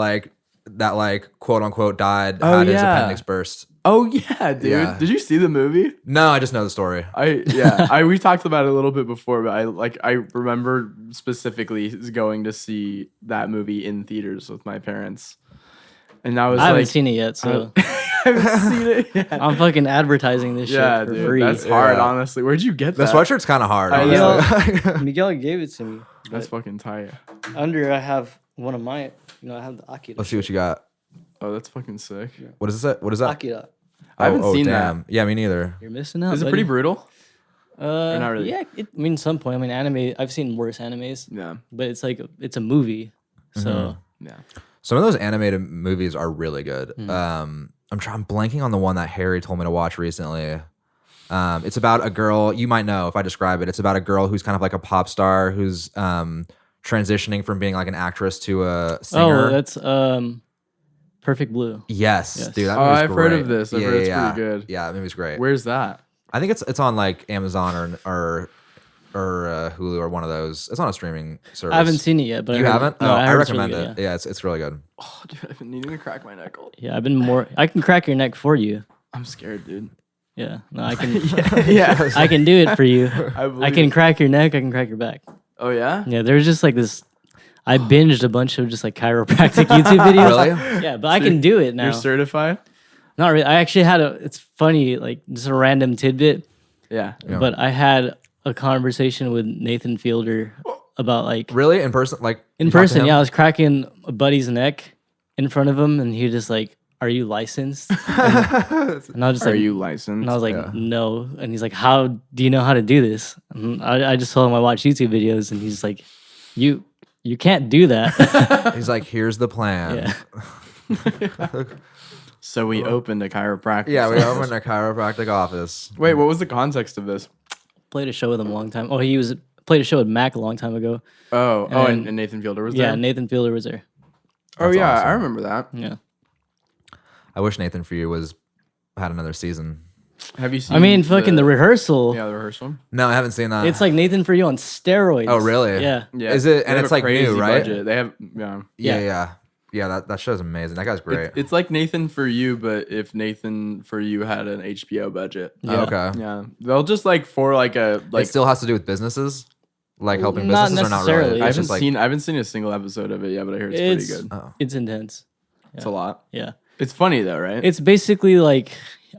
quote unquote died Oh, had his yeah. appendix burst. Oh yeah, dude. Yeah. Did you see the movie? No, I just know the story. We talked about it a little bit before, but I remember specifically going to see that movie in theaters with my parents. And I was I haven't like seen it yet, so I haven't seen it yet. I'm fucking advertising this Yeah, shit for dude. free. That's hard, Yeah. honestly. Where'd you get The that? sweatshirt's kind of hard. I honestly. Miguel gave it to me. That's fucking tight. Under, I have one of my, I have the Akira. Let's see what you got. Oh, that's fucking sick. What is this? What is that? Akira. I haven't seen damn. Yeah, me neither. You're missing out. Is it pretty brutal? Not really? Yeah, I mean, some point. I mean, anime. I've seen worse animes, Yeah. but it's like it's a movie, so Yeah. Some of those animated movies are really good. Hmm. I'm blanking on the one that Harry told me to watch recently. It's about a girl. You might know if I describe it. It's about a girl who's kind of like a pop star who's transitioning from being like an actress to a singer. Oh, that's Perfect Blue. Yes, Yes. dude. That Oh, movie's I've heard great. of this. I've heard it's pretty good. Yeah, that movie's great. Where's that? I think it's on like Amazon or Hulu or one of those. It's on a streaming service. I haven't seen it yet, but You I heard, haven't? No, Oh, I I heard it's recommend really it. good, Yeah, it's really good. Oh, dude, I've been needing to crack my neck. Yeah, I've been more. I can crack your neck for you. I'm scared, dude. Yeah, no, I can. Yeah. I can do it for you. I I can crack your neck. I can crack your back. Oh yeah. Yeah, there's just like this. I binged a bunch of just like chiropractic YouTube videos. Really? Yeah, but I can do it now. You're certified? Not really. I actually had a. It's funny, like just a random tidbit. Yeah. Yeah. But I had a conversation with Nathan Fielder about like Really? In person? Like in you talked to person. him? Yeah, I was cracking a buddy's neck in front of him, and he was just like, "Are you licensed?" and I was just Are like, you licensed? and I was like, Yeah. "No." And he's like, "How do you know how to do this?" And I just told him I watch YouTube videos, and he's like, "You can't do that." He's like, here's the plan. Yeah. So we opened a chiropractic. Yeah, we service. opened a chiropractic office. Wait, what was the context of this? Played a show with him a long time. Oh, he was played a show with Mac a long time ago. And And- Nathan Fielder was Yeah, there. Nathan Fielder was there. Oh That's yeah, awesome. I remember that. Yeah. I wish Nathan for you had another season. Have you seen? I mean, fucking the rehearsal. Yeah, the rehearsal. No, I haven't seen that. It's like Nathan for you on steroids. Oh, really? Yeah. Yeah. Is it- They and have it's, a like, new, crazy right? budget. They have yeah. That show's amazing. That guy's great. It's like Nathan for you, but if Nathan for you had an HBO budget. Oh, okay. Yeah, they'll just like for like a like. It still has to do with businesses, like helping Not businesses, or not necessarily. really. I It's haven't just like, seen. I haven't seen a single episode of it yet, but I heard it's, It's pretty good. Oh. it's intense. It's a lot. Yeah. It's funny though, right? It's basically like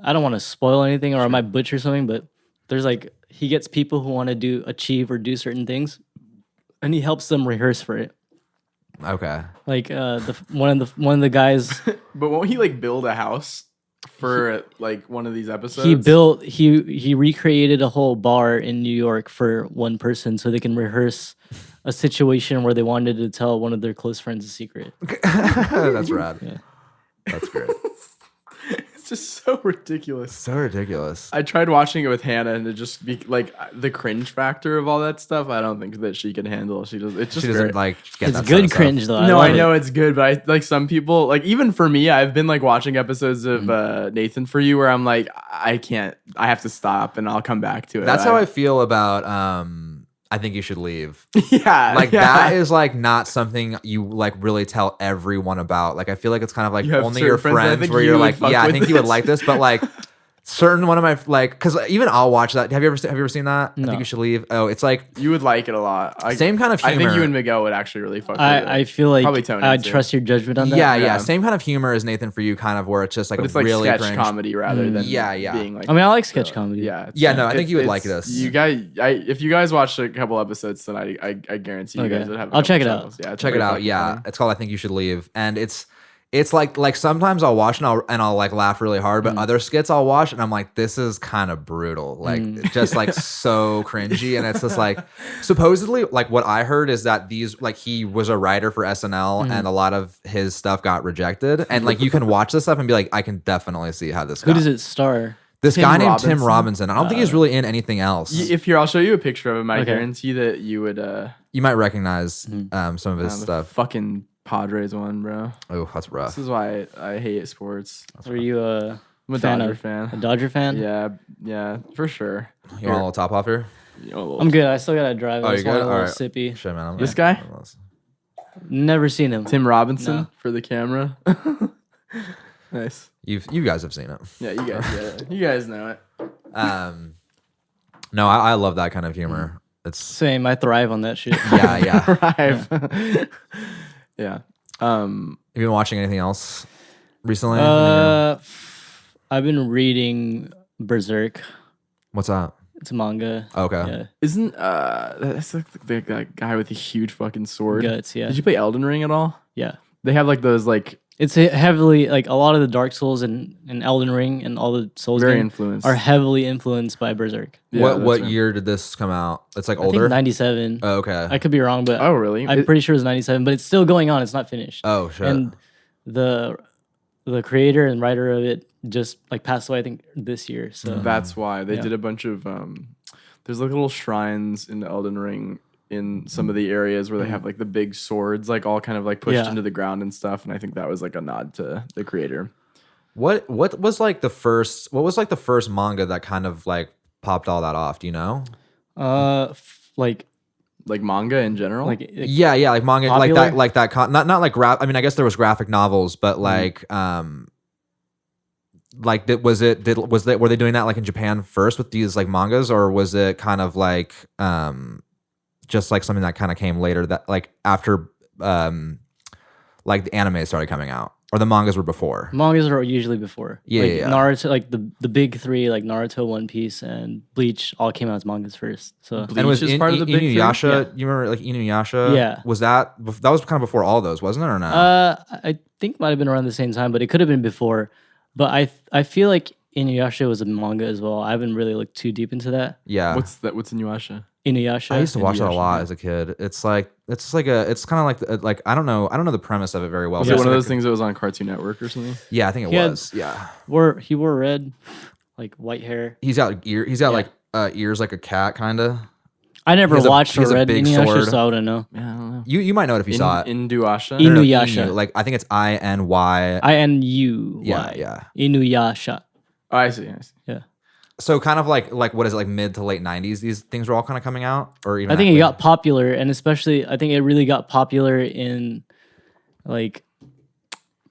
I don't want to spoil anything or I might butcher something, but there's like he gets people who want to achieve or do certain things, and he helps them rehearse for it. Okay. Like one of the guys But won't he like build a house for like one of these episodes? he recreated a whole bar in New York for one person so they can rehearse a situation where they wanted to tell one of their close friends a secret. That's rad. Yeah. That's great. It's just so ridiculous. So ridiculous. I tried watching it with Hannah, and it just be like the cringe factor of all that stuff. I don't think that she can handle. She does. It's just She doesn't very, like get It's that good sort of stuff. cringe though. No, love I know it. it's good, but I like some people. Like even for me, I've been like watching episodes of Nathan for You, where I'm like, I can't. I have to stop, and I'll come back to it. That's how I feel about I think you should leave. Yeah, Like yeah. that is like not something you like really tell everyone about. Like I feel like it's kind of like You have only your certain friends that friends think where you you're would like, fuck yeah, I with think you would this. like this, but like certain one of my like, because even I'll watch that. Have you ever seen that? I No. think you should leave. Oh, it's like You would like it a lot. same kind of humor. I think you and Miguel would actually really fuck with it. I feel like Probably Tony I'd too. trust your judgment on that. yeah, Yeah. same kind of humor as Nathan for you, kind of where it's just like But a it's like really sketch cringe. comedy rather than Yeah, yeah. being like. I mean, I like sketch comedy. Yeah. Yeah, no, I think you would like it's- this. You guys, if you guys watched a couple episodes, then I guarantee you Okay. guys would have. I'll check it out. Yeah, it's Check it really out. fucking Yeah, funny. it's called I Think You Should Leave, and it's like sometimes I'll watch and I'll like laugh really hard, but other skits I'll watch and I'm like, this is kind of brutal, like just like so cringy, and it's just like supposedly like what I heard is that these like he was a writer for SNL and a lot of his stuff got rejected, and like you can watch this stuff and be like, I can definitely see how this. Who does it star? This Tim guy named Tim Robinson? Robinson. I don't think he's really in anything else. If here, I'll show you a picture of him. I Okay. guarantee that you would. You might recognize some of his The stuff. fucking Padres one, bro. Oh, that's rough. This is why I hate sports. Were you a I'm a fan Dodger of fan. a Dodger fan? Yeah, for sure. You want a little top off here? You know, a little- I'm good. I still gotta drive. Oh, I you just want good? a little Alright. sippy. Shit, man. This guy? Never seen him. Tim Robinson No. for the camera. Nice. You guys have seen it. Yeah, you guys get it. You guys know it. No, I love that kind of humor. It's Same. I thrive on that shit. yeah, yeah. Right. Yeah. Have you been watching anything else recently? I've been reading Berserk. What's that? It's a manga. Okay. Yeah. Isn't that's like the guy with the huge fucking sword? Guts. Yeah. Did you play Elden Ring at all? Yeah. They have like those like It's heavily like a lot of the Dark Souls and Elden Ring and all the Souls very games influenced. are heavily influenced by Berserk. Yeah, what that's right. year did this come out? It's like I think older. 97. Oh, okay. I could be wrong, but Oh really? I'm pretty sure it's 97. But it's still going on. It's not finished. Oh shit. And the creator and writer of it just like passed away. I think this year. So That's why they Yeah. did a bunch of there's like little shrines in the Elden Ring in some of the areas where they have like the big swords like all kind of like pushed Yeah. into the ground and stuff, and I think that was like a nod to the creator. what was like the first? What was like the first manga that kind of like popped all that off? Do you know? like Like manga in general. Yeah, yeah, like manga, Popular? like that. Not like I mean, I guess there was graphic novels, but like was were they doing that like in Japan first with these like mangas, or was it kind of like just like something that kind of came later that like after like the anime started coming out, or the mangas were before? mangas are usually before. Yeah, like yeah. Naruto, like the big three, like Naruto, One Piece, and Bleach, all came out as mangas first. So Bleach And was is part of the big three? Inuyasha? You remember like Inuyasha? Yeah. Was that was kind of before all those, wasn't it, or no? I think might have been around the same time, but it could have been before. But I feel like Inuyasha was a manga as well. I haven't really looked too deep into that. Yeah. What's Inuyasha? Inuyasha. I used to watch that a Inuyasha, lot yeah. as a kid. It's like it's kind of like I don't know the premise of it very well. Was but it it's one of like those things that was on Cartoon Network or something? Yeah, I think it He had- was. Yeah, He wore red, like white hair. he's got like ears like a cat, kind of. I never has a- watched he has or a read big Inuyasha, sword. so I wouldn't know. Yeah, I don't know. You might know it if you saw it. Inuyasha. In- No, Inuyasha. Inu. Like I think it's INY. INU. Yeah, yeah. Inuyasha. Oh, I see. Yeah. So kind of like what is it, like mid to late 90s? These things were all kind of coming out, or even I think it after? got popular, and especially I think it really got popular in like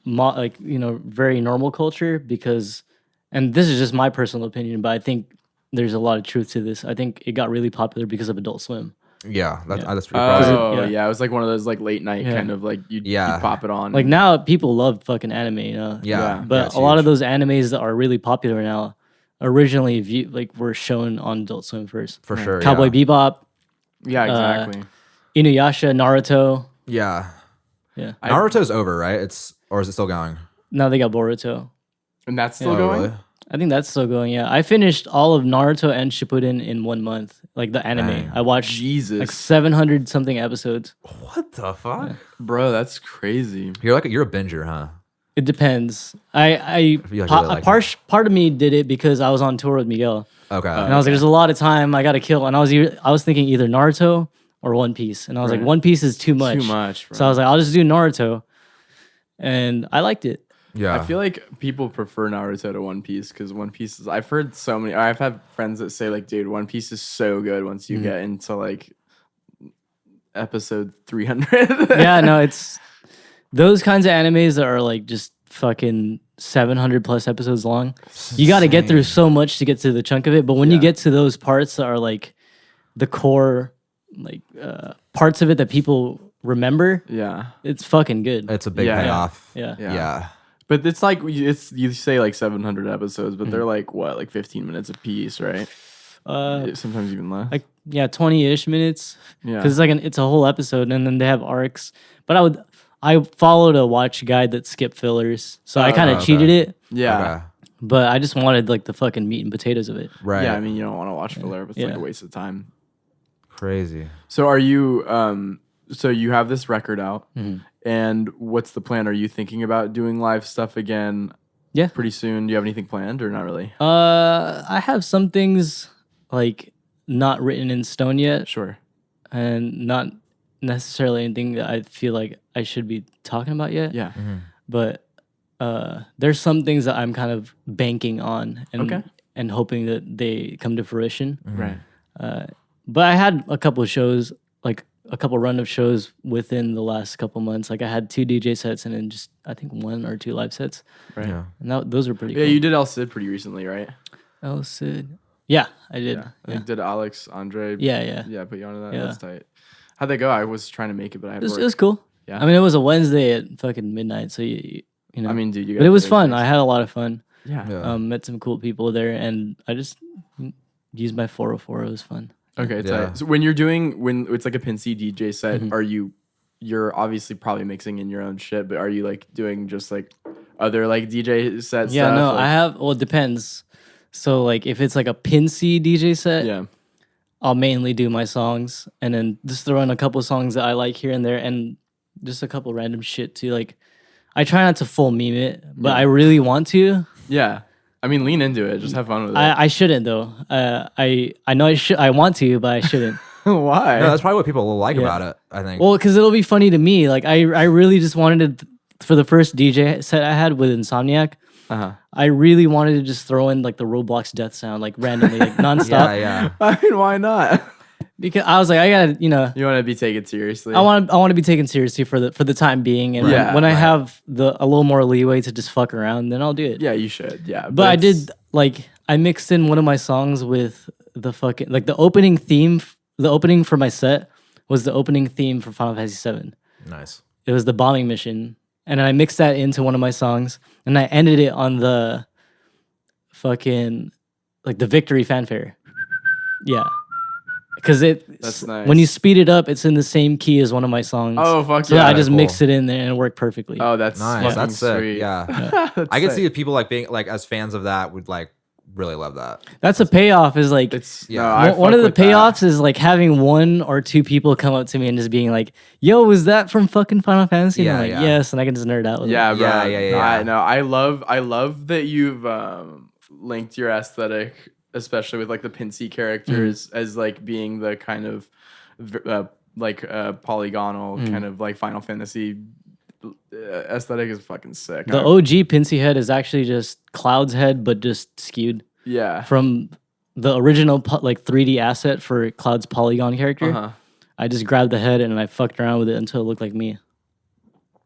very normal culture because, and this is just my personal opinion, but I think there's a lot of truth to this. I think it got really popular because of Adult Swim. Yeah, that's Yeah. that's pretty probably. Oh, Yeah. yeah. It was like one of those like late night Yeah. kind of like you'd Yeah. pop it on. Like now, people love fucking anime, you know. Yeah, But it's a lot of huge. those animes that are really popular now, originally were shown on Adult Swim first. For sure. Cowboy yeah. Bebop, yeah, exactly. Inuyasha, Naruto. Yeah. Yeah. Naruto's over, right? Or is it still going? Now they got Boruto. And that's still Yeah. going. really? I think that's still going. Yeah, I finished all of Naruto and Shippuden in 1 month, like the anime. Dang. I watched Jesus, like 700 something episodes. What the fuck? bro, that's crazy. You're a binger, huh? It depends. I feel like you really like part of me did it because I was on tour with Miguel, Okay. and I was like, "There's a lot of time I got to kill," and I was thinking either Naruto or One Piece, and I was like, Right. "One Piece is too much." Too much, bro. So I was like, "I'll just do Naruto," and I liked it. yeah. I feel like people prefer Naruto to One Piece because One Piece is. I've heard so many. I've had friends that say like, "Dude, One Piece is so good once you get into like episode 300." Yeah, no, it's those kinds of animes that are like just fucking 700 plus episodes long. You got to get through so much to get to the chunk of it. But when you get to those parts that are like the core, like parts of it that people remember, it's fucking good. It's a big payoff. Yeah. But it's like you say like 700 episodes, but they're like what, like 15 minutes a piece, right? Sometimes even less. Like 20-ish minutes. Yeah, because it's a whole episode, and then they have arcs. But I followed a watch guide that skipped fillers, so I kind of cheated it. Yeah. Okay. But I just wanted like the fucking meat and potatoes of it. Right. Yeah, I mean, you don't want to watch filler, but it's like a waste of time. Crazy. So are you so you have this record out, and what's the plan? Are you thinking about doing live stuff again? Yeah. Pretty soon. Do you have anything planned or not really? I have some things like not written in stone yet, Sure. and not necessarily anything that I feel like I should be talking about yet. Yeah. But there's some things that I'm kind of banking on and hoping that they come to fruition. Right. But I had a couple of shows, like a couple run of shows within the last couple months. Like I had 2 DJ sets and then just I think 1 or 2 live sets. Right. Yeah. And those are pretty Yeah, cool. you did El Cid pretty recently, right? El Cid. Yeah, I did. Yeah. I think did Alex, Andre. Yeah. Yeah, put you onto that. Yeah. That's tight. How'd that go? I was trying to make it, but I had It work. was cool. Yeah. I mean, it was a Wednesday at fucking midnight, so you know. I mean, dude, you but it was fun. I I had a lot of fun. yeah. Met some cool people there, and I just used my 404. It was fun. Okay, Yeah. tight. So when it's like a Pincey DJ set, you're obviously probably mixing in your own shit, but are you like doing just like other like DJ set Yeah, stuff? no, Like, I have. Well, it depends. So like, if it's like a Pincey DJ set, yeah. I'll mainly do my songs, and then just throw in a couple songs that I like here and there, and just a couple random shit too. Like, I try not to full meme it, but I really want to. Yeah. I mean, lean into it. Just have fun with it. I shouldn't though. I know I should. I want to, but I shouldn't. Why? No, that's probably what people like about it, I think. Well, because it'll be funny to me. Like I really just wanted to, for the first DJ set I had with Insomniac, I really wanted to just throw in like the Roblox death sound, like randomly, like nonstop. yeah. I mean, why not? Because I was like, I gotta, You want to be taken seriously. I want to be taken seriously for the time being, and when I have a little more leeway to just fuck around, then I'll do it. Yeah, you should. Yeah, But I did like I mixed in one of my songs with the fucking like the opening theme. The opening for my set was the opening theme for Final Fantasy VII. Nice. It was the bombing mission, and I mixed that into one of my songs, and I ended it on the fucking like the victory fanfare. Yeah. Because That's nice. when you speed it up, it's in the same key as one of my songs. Oh fuck So yeah! I just cool. mixed it in there and it worked perfectly. Oh, that's Nice. fucking That's sick. sweet. Yeah. That's I can sick. see people like being like as fans of that would like really love that. That's a payoff. Is like It's Yeah. no, I one fuck of the with that. payoffs is like having 1 or 2 people come up to me and just being like, "Yo, was that from fucking Final Fantasy?" And I'm Yeah, like, yeah. "Yes," and I can just nerd out with Yeah, it. bro. Yeah. I know. I love that you've linked your aesthetic, especially with like the Pincey characters, as like being the kind of polygonal kind of like Final Fantasy aesthetic is fucking sick. The OG Pincey head is actually just Cloud's head, but just skewed yeah. from the original like 3D asset for Cloud's polygon character. I just grabbed the head and I fucked around with it until it looked like me.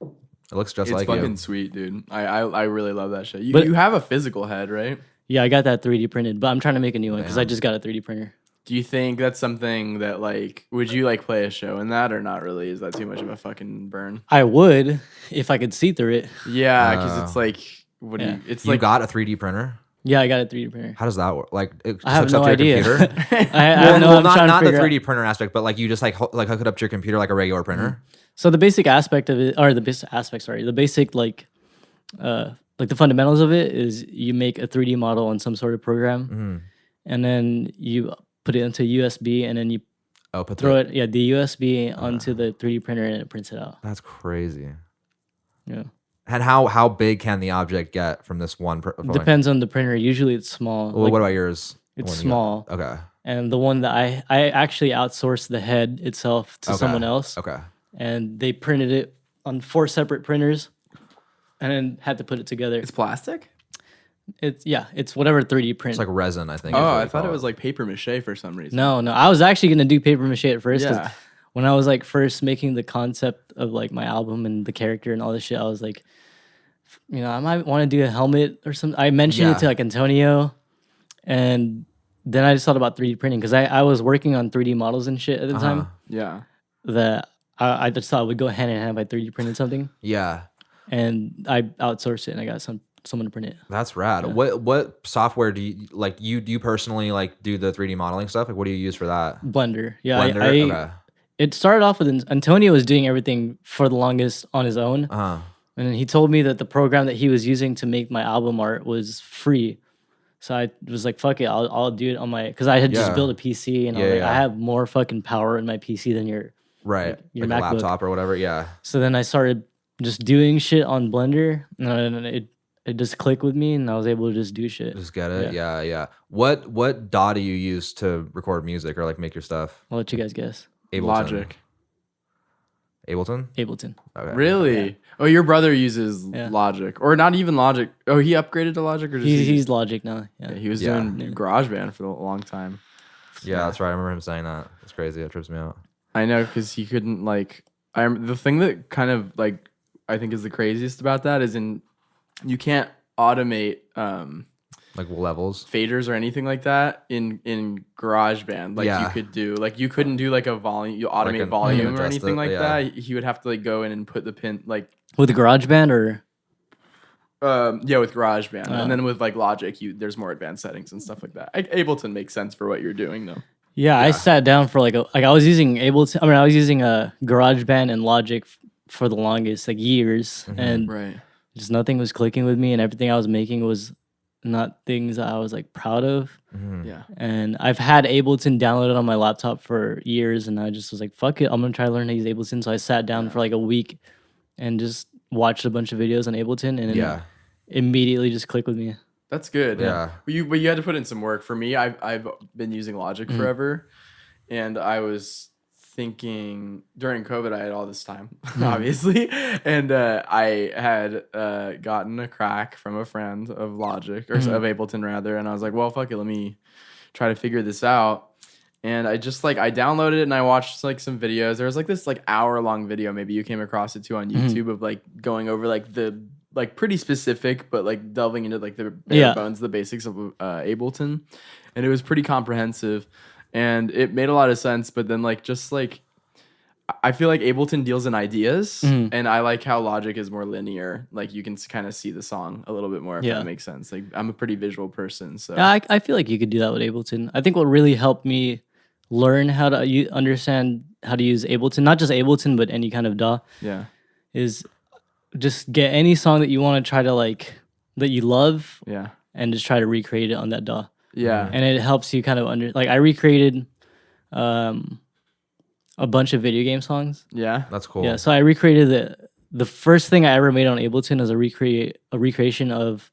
It looks just It's like fucking you. sweet, dude. I really love that shit. But- You have a physical head, right? Yeah, I got that 3D printed, but I'm trying to make a new one because I just got a 3D printer. Do you think that's something that like would you like play a show in that or not really? Is that too much of a fucking burn? I would if I could see through it. Yeah, because it's like what do Yeah. you? It's You like got a 3D printer? Yeah, I got a 3D printer. How does that work? Like it just I have hooks no up to your idea. computer? I know. I'm not trying not to the figure 3D printer aspect, but like you just like hook it up to your computer like a regular printer. So the basic aspect of it, or the basic aspect, sorry, the basic like the fundamentals of it is you make a 3D model on some sort of program, and then you put it into USB, and then you Oh, put throw it, the USB onto the 3D printer, and it prints it out. That's crazy. Yeah, And how big can the object get from this one? depends on the printer. Usually it's small. Well, Like, what about yours? it's The one you small. got? Okay. And the one that I actually outsourced the head itself to someone else, Okay. and they printed it on 4 separate printers, and then had to put it together. it's plastic. It's whatever 3D print. It's like resin, I think. Oh, is what I they thought call it was like paper mache for some reason. No, I was actually gonna do paper mache at first. 'Cause Yeah. when I was like first making the concept of like my album and the character and all this shit, I was like, I might want to do a helmet or something. I mentioned it to like Antonio, and then I just thought about 3D printing because I was working on 3D models and shit at the time. Yeah. That I just thought it would go hand in hand by 3D printing something. Yeah. And I outsourced it and I got someone to print it. That's rad. Yeah. What software do you like? Do you personally like do the 3D modeling stuff? Like, what do you use for that? Blender. Yeah. Blender. Okay. It started off with Antonio was doing everything for the longest on his own. And he told me that the program that he was using to make my album art was free. So I was like, fuck it, I'll do it on my, because I had just built a PC and I was like, I have more fucking power in my PC than your your MacBook. laptop or whatever. Yeah. So then I started just doing shit on Blender, and it just clicked with me, and I was able to just do shit. Just get it. Yeah. What DAW do you use to record music or like make your stuff? I'll let you guys guess. Ableton. Logic. Ableton. Okay. Really? Yeah. Oh, your brother uses Logic, or not even Logic. Oh, he upgraded to Logic, or just he's Logic now. Yeah, he was doing GarageBand for a long time. Yeah, that's right. I remember him saying that. It's crazy. It trips me out. I know, because he couldn't like. The thing that kind of like I think is the craziest about that is you can't automate like levels, faders or anything like that in GarageBand. Like you could do, like you couldn't do like a volume, you automate like volume or anything like that. He would have to like go in and put the pin like with GarageBand or with GarageBand, and then with like Logic, there's more advanced settings and stuff like that. Ableton makes sense for what you're doing though. Yeah, I sat down for I was using Ableton. I mean, I was using GarageBand and Logic for the longest, like years, and just nothing was clicking with me, and everything I was making was not things that I was like proud of. Yeah. And I've had Ableton downloaded on my laptop for years, and I just was like, fuck it, I'm gonna try to learn how to use Ableton. So I sat down for like a week and just watched a bunch of videos on Ableton, and it immediately just clicked with me. That's good. Yeah. But you had to put in some work. For me, I've been using Logic forever, and I was thinking during COVID I had all this time, obviously, and I had gotten a crack from a friend of Logic or of Ableton rather, and I was like, well, fuck it, let me try to figure this out. And I just I downloaded it and I watched like some videos. There was like this like hour-long video, maybe you came across it too on YouTube, of like going over like the like pretty specific, but like delving into like the bare bones, the basics of Ableton, and it was pretty comprehensive, and it made a lot of sense. But then I feel like Ableton deals in ideas, and I like how Logic is more linear. Like you can kind of see the song a little bit more, if that makes sense. Like I'm a pretty visual person, so I feel like you could do that with Ableton. I think what really helped me learn how to understand how to use Ableton, not just Ableton, but any kind of DAW, is just get any song that you want to try to that you love, and just try to recreate it on that DAW. And it helps you kind of I recreated a bunch of video game songs. Yeah, that's cool. Yeah, so I recreated the first thing I ever made on Ableton is a recreation of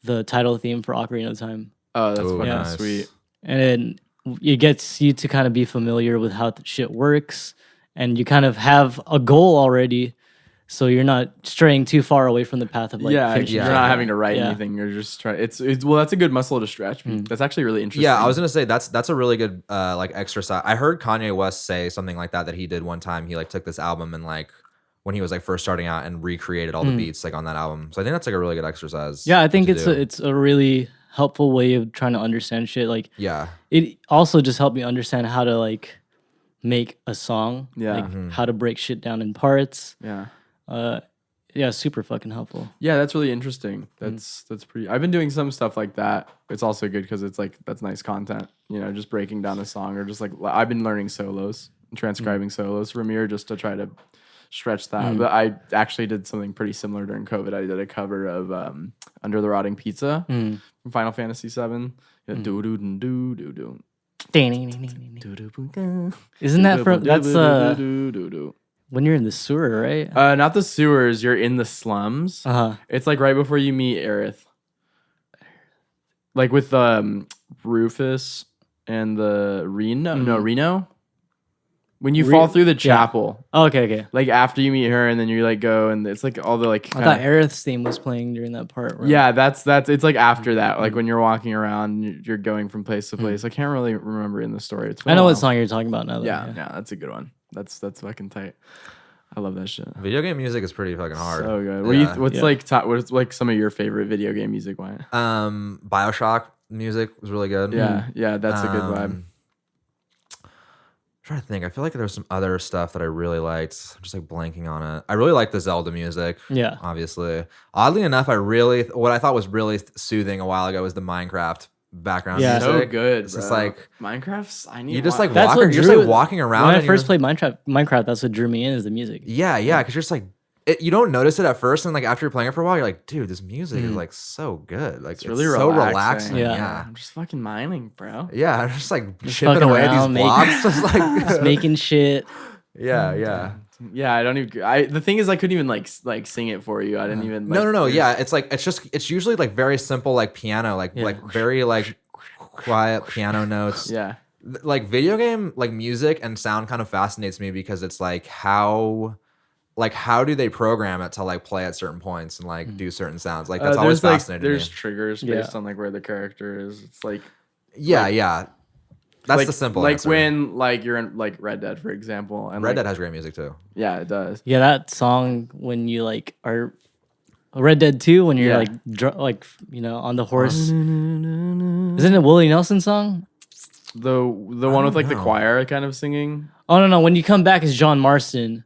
the title theme for Ocarina of Time. Oh, that's fucking sweet. And then it gets you to kind of be familiar with how shit works, and you kind of have a goal already, so you're not straying too far away from the path of you're not having to write anything. You're just trying. It's well, that's a good muscle to stretch. That's actually really interesting. Yeah, I was gonna say that's a really good exercise. I heard Kanye West say something like that he did one time. He took this album and when he was first starting out and recreated all the beats on that album. So I think that's a really good exercise. Yeah, I think it's a really helpful way of trying to understand shit. It also just helped me understand how to make a song. How to break shit down in parts. Super fucking helpful. Yeah, that's really interesting. That's pretty. I've been doing some stuff like that. It's also good because it's that's nice content. Just breaking down a song, or just I've been learning solos, transcribing solos from Amir just to try to stretch that. But I actually did something pretty similar during COVID. I did a cover of Under the Rotting Pizza from Final Fantasy VII. Do do do do do do. Isn't that from that's when you're in the sewer, right? Not the sewers. You're in the slums. It's right before you meet Aerith. With Rufus and the Reno. No, Reno. When you fall through the chapel. Oh, okay. After you meet her, and then you go, and it's all the I thought Aerith's theme was playing during that part. Right? Yeah, that's it's after that. When you're walking around, you're going from place to place. I can't really remember in the story. I know what song you're talking about now. Yeah, that's a good one. That's fucking tight. I love that shit. Video game music is pretty fucking hard. So good. Yeah. What's like some of your favorite video game music? Why? BioShock music was really good. Yeah, that's a good vibe. I'm trying to think. I feel like there's some other stuff that I really liked. I'm just like blanking on it. I really like the Zelda music. Yeah. Obviously. Oddly enough, what I thought was really soothing a while ago was the Minecraft background Yeah. music. So good. It's bro. just like Minecraft's. I need. you just like That's walking, what you're just drew- like walking around. When I and first you're- played Minecraft, that's what drew me in is the music. Yeah, because you're just like you don't notice it at first, and like after you're playing it for a while, you're like, dude, this music is like so good. Like it's really so relaxing. relaxing. Yeah. Yeah. I'm just fucking mining, bro. Yeah, I'm just like Just chipping fucking away at these around, blocks. Just Just like making shit. yeah. Yeah, I don't even. The thing is, I couldn't even like sing it for you. I didn't even. Like, No. Yeah, it's usually like very simple like piano, like very like quiet piano notes. Yeah. Like video game like music and sound kind of fascinates me because it's like how do they program it to like play at certain points and like do certain sounds? Like that's always there's, fascinating. There's to me. triggers based on like where the character is. It's like Yeah. That's like, the simple like answer. when like you're in like Red Dead, for example, and Red like, Dead has great music too. Yeah, it does. Yeah, that song when you like are Red Dead 2 when you're Yeah. like on the horse. Isn't it a Willie Nelson song? The one with like the know. choir kind of singing. Oh no, when you come back it's John Marston.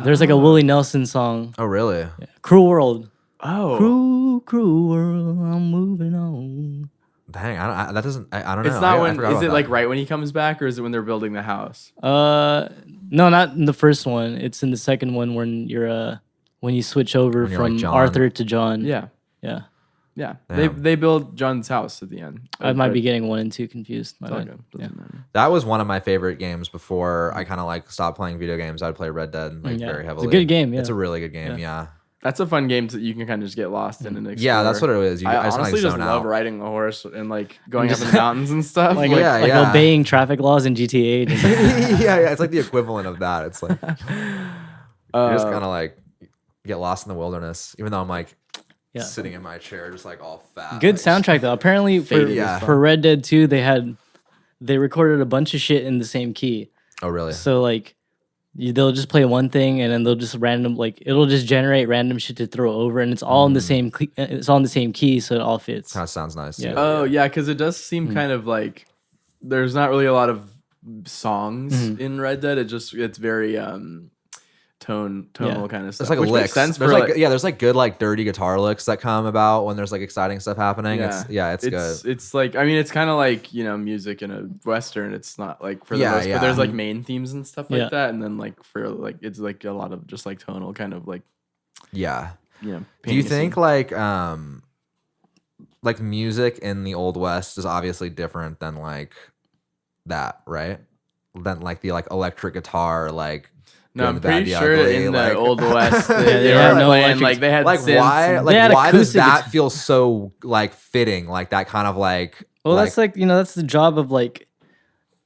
There's like a Willie Nelson song. Oh really? Cruel World. Oh, Cruel world, I'm moving on. Dang, I don't know. it's not I when. forgot Is about it that. like right when he comes back, or is it when they're building the house? No, not in the first one. It's in the second one when you're when you switch over When you're, like, from John. Arthur to John. Yeah, Yeah. yeah. Damn. They build John's house at the end. I might be getting 1 and 2 confused. My It's all bad. good. Yeah. Doesn't matter. That was one of my favorite games before I kind of like stopped playing video games. I'd play Red Dead like Yeah. very It's a heavily. good game, It's yeah. a really good game. Yeah. That's a fun game you can kind of just get lost in and explore. Yeah, that's what it is. I just, honestly like, just zone love out. riding the horse and like going up in the mountains and stuff. Like, Yeah, like yeah. obeying traffic laws in GTA. yeah, it's like the equivalent of that. It's like you just kind of like get lost in the wilderness, even though I'm like Yeah. sitting in my chair, just like all fat. Good like, soundtrack though. Apparently Faded is for fun. Red Dead 2 they recorded a bunch of shit in the same key. Oh really? So like they'll just play one thing and then they'll just it'll just generate random shit to throw over and it's all in the same it's all in the same key so it all fits. Kind of sounds nice. Yeah. too. Oh yeah, because it does seem kind of like there's not really a lot of songs in Red Dead. It's very tonal kind of stuff. There's like which licks. makes sense There's for like there's like good like dirty guitar licks that come about when there's like exciting stuff happening. It's good. It's like it's kind of like music in a western. It's not like for the Yeah, most, yeah. but there's like main themes and stuff like Yeah. that, and then like for like it's like a lot of just like tonal kind of like Yeah. Do you painting a think scene. like music in the Old West is obviously different than like that, right? Than like the like electric guitar, like No, Good, I'm the Bad, pretty the sure Ugly, in like- the Old West they they had were no playing electric- like they had like synths why and- like They had why does acoustic that guitar- feel so like fitting? Like that kind of like Well, like, that's like that's the job of like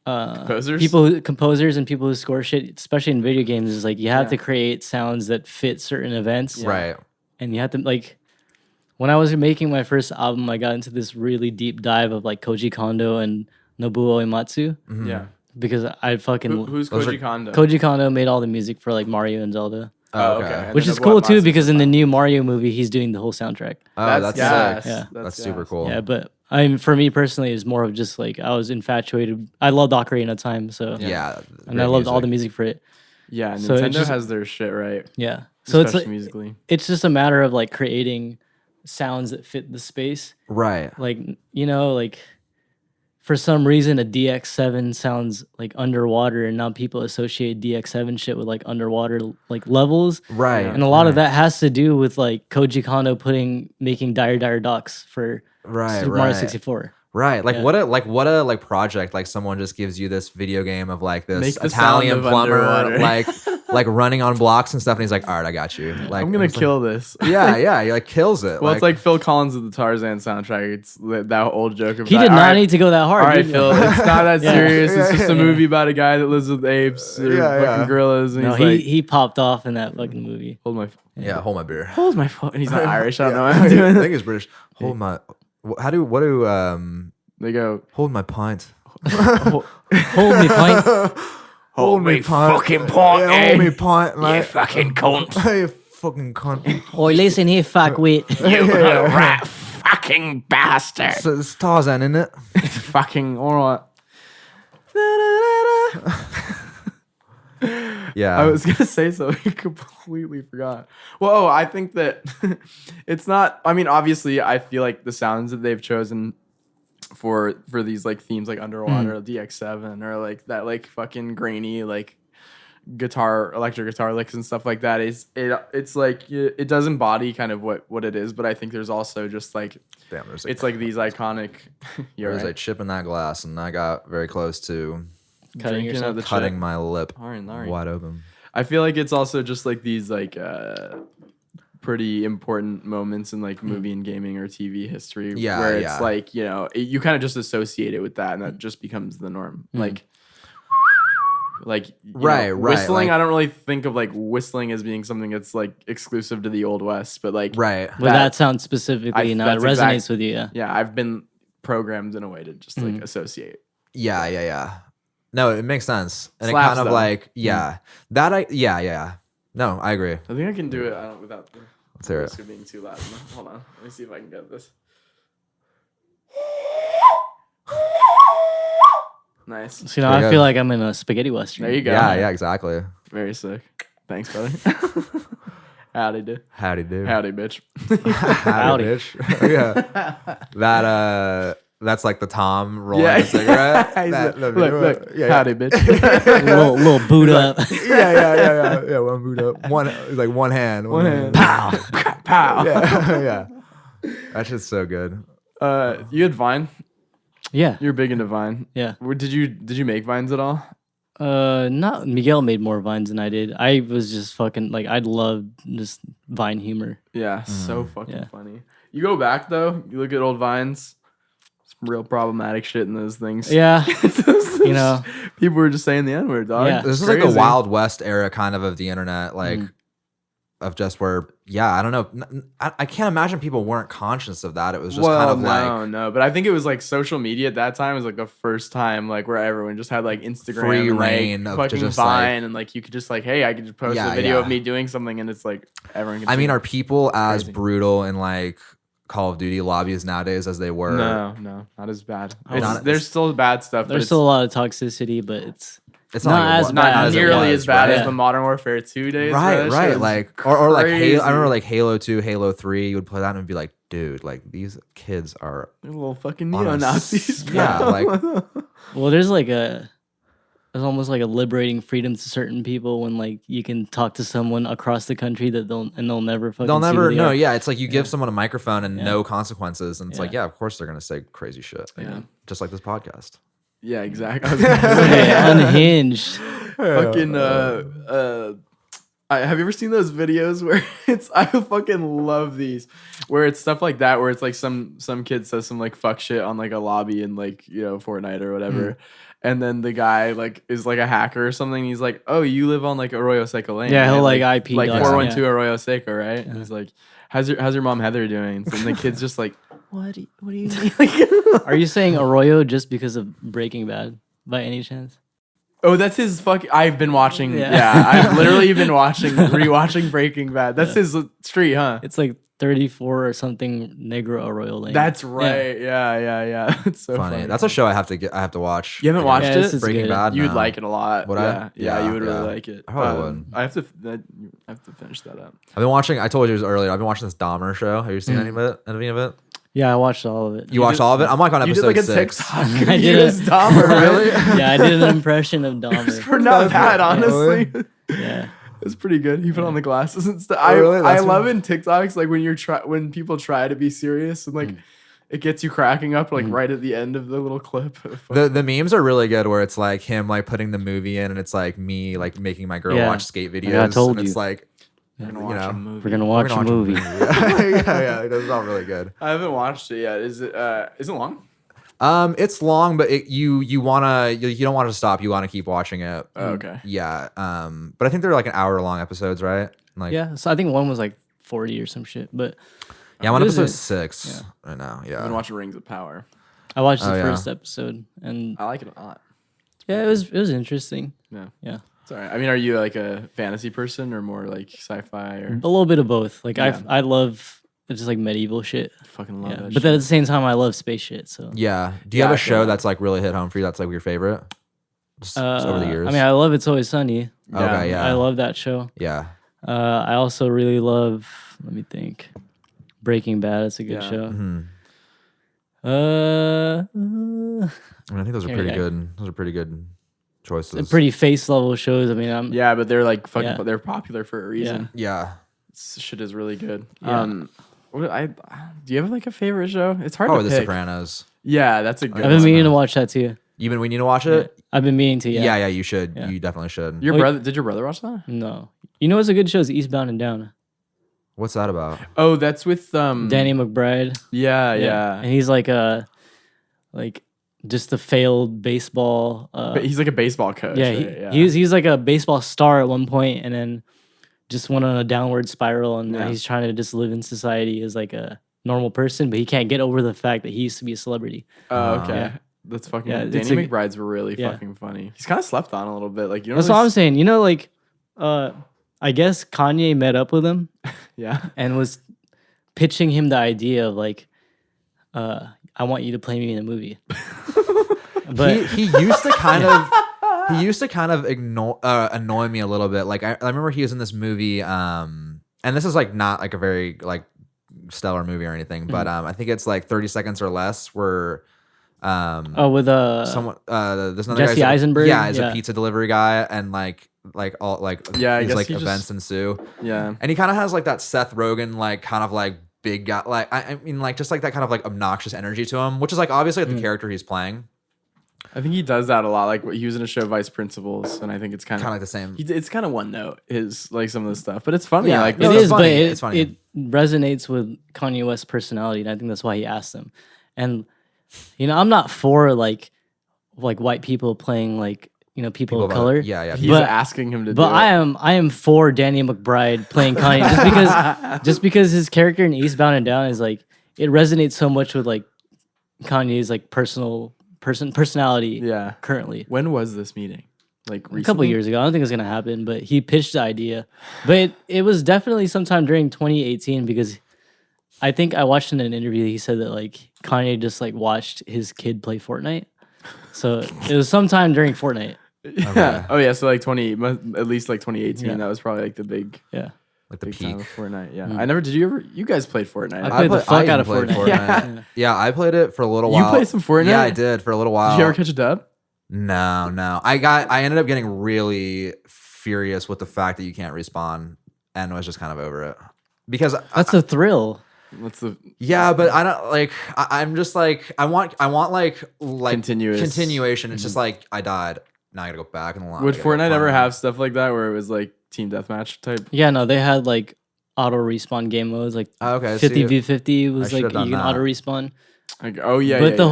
Composers? composers and people who score shit, especially in video games, is like you have to create sounds that fit certain events, right. and you have to like. When I was making my first album, I got into this really deep dive of like Koji Kondo and Nobuo Uematsu Yeah. because I fucking Who's Those Koji are- Kondo? Koji Kondo made all the music for like Mario and Zelda, Oh, okay. And which then is cool too Uematsu's because in the fun. new Mario movie, he's doing the whole soundtrack. Oh, that's gas. sick. Yeah. That's gas. super cool. Yeah, but for me personally, it's more of just like I was infatuated. I loved Ocarina of Time, so Yeah. and I loved all the music for it. Yeah, So it Nintendo just- has their shit right. Yeah, so it's Especially like musically. it's just a matter of like creating sounds that fit the space. Right. Like like for some reason a DX7 sounds like underwater, and now people associate DX7 shit with like underwater like levels. Right. And a lot of that has to do with like Koji Kondo making Dire Docks for Right. Super right. Mario 64. Right, like Yeah. what a like project. Like someone just gives you this video game of like this Make the Italian sound of plumber, underwater. like running on blocks and stuff, and he's like, "All right, I got you." Like I'm gonna it's like- kill this. yeah, he like kills it. Well, it's like Phil Collins with the Tarzan soundtrack. It's that old joke of He did not need to go that hard. All right, dude. Phil. It's not that Yeah. serious. It's just a Yeah. movie about a guy that lives with apes or Yeah, fucking yeah. gorillas, and No, he's he like, he popped off in that fucking movie. hold my hold my beer. hold my phone. And he's not Irish. I don't know what I I'm doing. think he's British. Hold my. What do They go, hold my pint? Hold me, pint. Hold me fucking point, Yeah, eh? hold me pint, You mate. fucking cunt. Hey, fucking cunt. Oi, listen here, fuckwit. You rat fucking bastard. It's Tarzan, isn't it? Fucking all right. Yeah. I was gonna say something, completely forgot. Well, I think that it's not. I mean, obviously, I feel like the sounds that they've chosen for these like themes, like underwater, DX7, or like that, like fucking grainy, like electric guitar licks and stuff like that. It's like it does embody kind of what it is, but I think there's also just like Damn, there's it's like these iconic. You're there's right. a chip in that glass, and I got very close to Cutting Drinking yourself. of the cutting chip. my lip All right. wide open. I feel like it's also just like these like pretty important moments in like movie and gaming or TV history Yeah, where yeah. it's like, you know, you kind of just associate it with that and that just becomes the norm. Like you Right, know, right, whistling, like- I don't really think of like whistling as being something that's like exclusive to the Old West, but like Right. With that sound specifically, now it that's resonates exact- with you. Yeah. yeah, I've been programmed in a way to just like associate. Yeah. No, it makes sense. And Slaps, it kind of though. like, yeah. Yeah. No, I agree. I think I can do it without the Let's hear it. risk of being too loud. Hold on. Let me see if I can get this. Nice. So now Pretty I good. feel like I'm in a spaghetti western. There you go. Yeah, exactly. Very sick. Thanks, brother. Howdy, dude. Howdy do. Howdy, bitch. Howdy, bitch. Yeah. That's like the Tom rolling Yeah. a cigarette. He's That- like, the- look. yeah, Howdy, bitch. little boot up. yeah. One boot up. One hand. One hand. Pow. Pow. Yeah. That shit's so good. You had Vine. Yeah. You're big into Vine. Yeah. Did you make Vines at all? Not Miguel made more vines than I did. I was just fucking like I'd love just Vine humor. Yeah, so fucking Yeah. funny. You go back though, you look at old Vines, some real problematic shit in those things. Yeah. You know. People were just saying the N-word, dog. Yeah. This is Crazy. like the Wild West era kind of the internet, like of just where, I don't know. I can't imagine people weren't conscious of that. It was just kind of no, but I think it was like social media at that time was like the first time like where everyone just had like Instagram Free and, reign like, of to fucking just, Vine like- and like you could just like, hey, I could just post Yeah, a video of yeah. me doing something and it's like everyone can I see mean, it. are people as crazy. brutal in like Call of Duty lobbies nowadays as they were? No, not as bad. Not- There's still bad stuff. There's still a lot of toxicity, but it's It's Not not, like as it, bad. not as it nearly was, as bad right? as the Modern Warfare 2 days. Right, That shit right. was Like or like crazy. I remember like Halo 2, Halo 3, you would play that and be like, dude, like these kids are They're little fucking on a neo-Nazis. bro. Yeah, like well, there's almost like a liberating freedom to certain people when like you can talk to someone across the country that they'll never fucking they'll see never who they know. are. Yeah, it's like you give someone a microphone and Yeah. no consequences, and it's like, Yeah. yeah, of course they're gonna say crazy shit. Yeah. Just like this podcast. Yeah, exactly. I was gonna say, Hey, unhinged. fucking have you ever seen those videos where it's I fucking love these where it's stuff like that where it's like some kid says some like fuck shit on like a lobby in like, you know, Fortnite or whatever. And then the guy like is like a hacker or something. He's like, "Oh, you live on like Arroyo Seco Lane." Yeah, he'll, right? like, IP like us, 412 yeah. Arroyo Seco, right? And he's like, "How's your mom Heather doing?" And the kid's just like, "What do you mean?" Like, Are you saying Arroyo just because of Breaking Bad by any chance? oh, that's his fuck. I've been watching. Yeah. Yeah, I've literally been rewatching Breaking Bad. That's his street, huh? It's like 34 or something Negro Arroyo Lane. That's Yeah. right. Yeah. It's so funny. Funny. That's a show I have to watch. You haven't again. watched Yeah, it? this is Breaking good. Bad. You'd No. like it a lot. Would yeah. I? Yeah, you would Yeah. really like it. I probably would. I have to finish that up. I've been watching. I told you earlier. I've been watching this Dahmer show. Have you seen any of it? Any of it? Yeah, I watched all of it. You watched all of it? I'm like on You did episode like a 6. TikTok. I You did as it. Dahmer, really? Yeah, I did an impression of Dahmer. For not bad, honestly. Yeah. It's pretty good. He put on the glasses and stuff. Oh, really? I That's love what- in TikToks like when people try to be serious and like it gets you cracking up like right at the end of the little clip. The memes are really good where it's like him like putting the movie in and it's like me like making my girl Yeah. watch skate videos. Yeah, I told and it's you. like We're gonna you watch know, a movie. We're gonna we're watch gonna a movie. yeah, it's all really good. I haven't watched it yet. Is it long? It's long, but you don't want to stop. You want to keep watching it. Oh, okay. Yeah. But I think they're like an hour long episodes, right? Like Yeah, so I think one was like 40 or some shit, but yeah, I'm on It is episode a- 6 right now. I've Yeah. been watching Rings of Power. I watched Oh, the yeah. first episode and I like it a lot. Yeah, it was interesting. Yeah. Yeah. Sorry. I mean, are you like a fantasy person or more like sci-fi or A little bit of both. Like Yeah. I love just like medieval shit. fucking love Yeah. that But then at shit. the same time, I love space shit. So Yeah. Do you Yeah, have I a feel show that. that's like really hit home for you? That's like your favorite? Just over the years. I mean, I love It's Always Sunny. Okay, yeah. I love that show. Yeah. I also really love. Let me think. Breaking Bad. It's a good Yeah. show. hmm Uh, I mean, I think those are Yeah, pretty yeah. good. Those are pretty good choices. pretty face level shows. I mean, I'm Yeah, but they're like fucking. Yeah. They're popular for a reason. Yeah. This shit is really good. Yeah. What I do you have like a favorite show? It's hard Probably to The pick. Sopranos. Yeah, that's a good. I've been one. meaning to watch that too. We need to watch it? I've been meaning to. Yeah, Yeah. you should. Yeah. You definitely should. Your Wait. brother? Did your brother watch that? No. You know what's a good show is Eastbound and Down. What's that about? Oh, that's with Danny McBride. Yeah. And he's like just a failed baseball. But he's like a baseball coach. Yeah, right? he's like a baseball star at one point, and then just went on a downward spiral, and now Yeah. he's trying to just live in society as like a normal person, but he can't get over the fact that he used to be a celebrity. Oh, okay. Yeah. That's fucking. Yeah, it's Danny a- McBride's really yeah. fucking funny. He's kind of slept on a little bit. Like you know. That's what I'm saying. You know, like, I guess Kanye met up with him Yeah. and was pitching him the idea of like, I want you to play me in a movie. But he used to kind of annoy me a little bit. Like I remember he was in this movie, and this is like not like a very like stellar movie or anything, but I think it's like 30 Seconds or Less, where with someone there's another Jesse guy's Eisenberg? yeah, he's Yeah. a pizza delivery guy, and like all like Yeah, I these guess like he just- events ensue, Yeah. and he kind of has like that Seth Rogen like kind of like big guy, like I mean like just like that kind of like obnoxious energy to him, which is like obviously like, the character he's playing, I think he does that a lot. Like he was in a show Vice Principals, and I think it's kind kind of of like the same. It's kind of one note. His like some of the stuff, but it's funny. Yeah, like no, It it's is, funny. but It's funny. it resonates with Kanye West's personality, and I think that's why he asked him. And you know, I'm not for like white people playing like people of color. Yeah. he's but- asking him to. But do it. I am for Danny McBride playing Kanye just because his character in Eastbound and Down is like it resonates so much with like Kanye's like personality Yeah. currently. When was this meeting? Like recently? A couple years ago. I don't think it's gonna happen, but he pitched the idea. But it was definitely sometime during 2018 because I think I watched in an interview he said that like Kanye just like watched his kid play Fortnite. So it was sometime during Fortnite. Yeah. Oh yeah. So like at least like 2018. Yeah. That was probably like the big Yeah. like the big time peak. of Fortnite. Yeah. I never. Did you ever? You guys played Fortnite? I played the fuck out of even played Fortnite. Yeah. Yeah, I played it for a little You while. played some Fortnite? Yeah, I did for a little while. Did you ever catch a dub? No. I ended up getting really furious with the fact that you can't respawn, and was just kind of over it because That's a thrill. What's the yeah, but I don't like. I'm just like I want like Continuous. continuation. It's just like I died. Now I gotta go back in the line. Would I gotta go Fortnite ever find- have stuff like that where it was like team deathmatch type? Yeah, no, they had like auto respawn game modes, like Oh, okay, 50v50 was should've like you done can that. auto respawn. Like, oh yeah. But yeah, the yeah.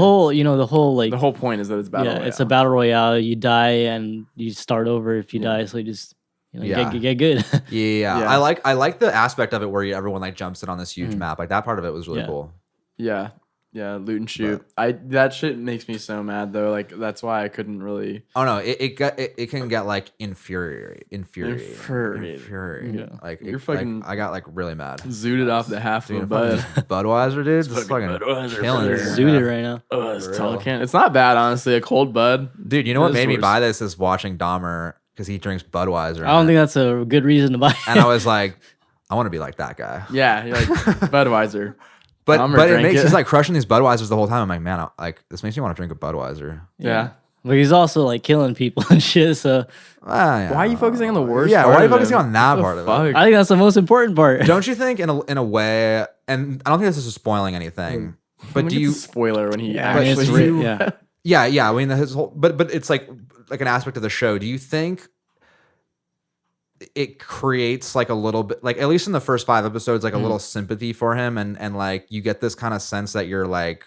whole like the whole point is that it's battle. it's a Royale. battle royale. You die and you start over if you die, so you just Yeah. get good. Yeah, Yeah. I like the aspect of it where everyone like jumps in on this huge map. Like that part of it was really Yeah. cool. Yeah. Yeah, loot and shoot. That shit makes me so mad though. Like that's why I couldn't really. Oh no, it can get like infuriating. Yeah. Like You're like, fucking- I got like really mad. Zooted off the half of a Dude, bud. fucking Budweiser, dude, just fucking Budweiser, killing brother. it. Zooted right now. Oh, it's tall can. It's not bad, honestly. A cold bud. Dude, you know It what is made me worse. buy this is watching Dahmer because he drinks Budweiser. I don't think that's a good reason to buy. and I was like, I want to be like that guy. Yeah, you're like Budweiser. But Dahmer but it drank makes it. he's like crushing these Budweisers the whole time. I'm like, man, this makes me want to drink a Budweiser. Yeah. But he's also like killing people and shit. So Yeah. Why are you focusing on the worst? Yeah, part why are you of him? focusing on that What the part of it? fuck? I think that's the most important part. Don't you think in a way? And I don't think this is spoiling anything. But When do it's you? a spoiler when he I mean, actually? it's yeah. Yeah. I mean, his whole. But it's like an aspect of the show. Do you think it creates like a little bit, like at least in the first 5 episodes, like a little sympathy for him, and like you get this kind of sense that you're like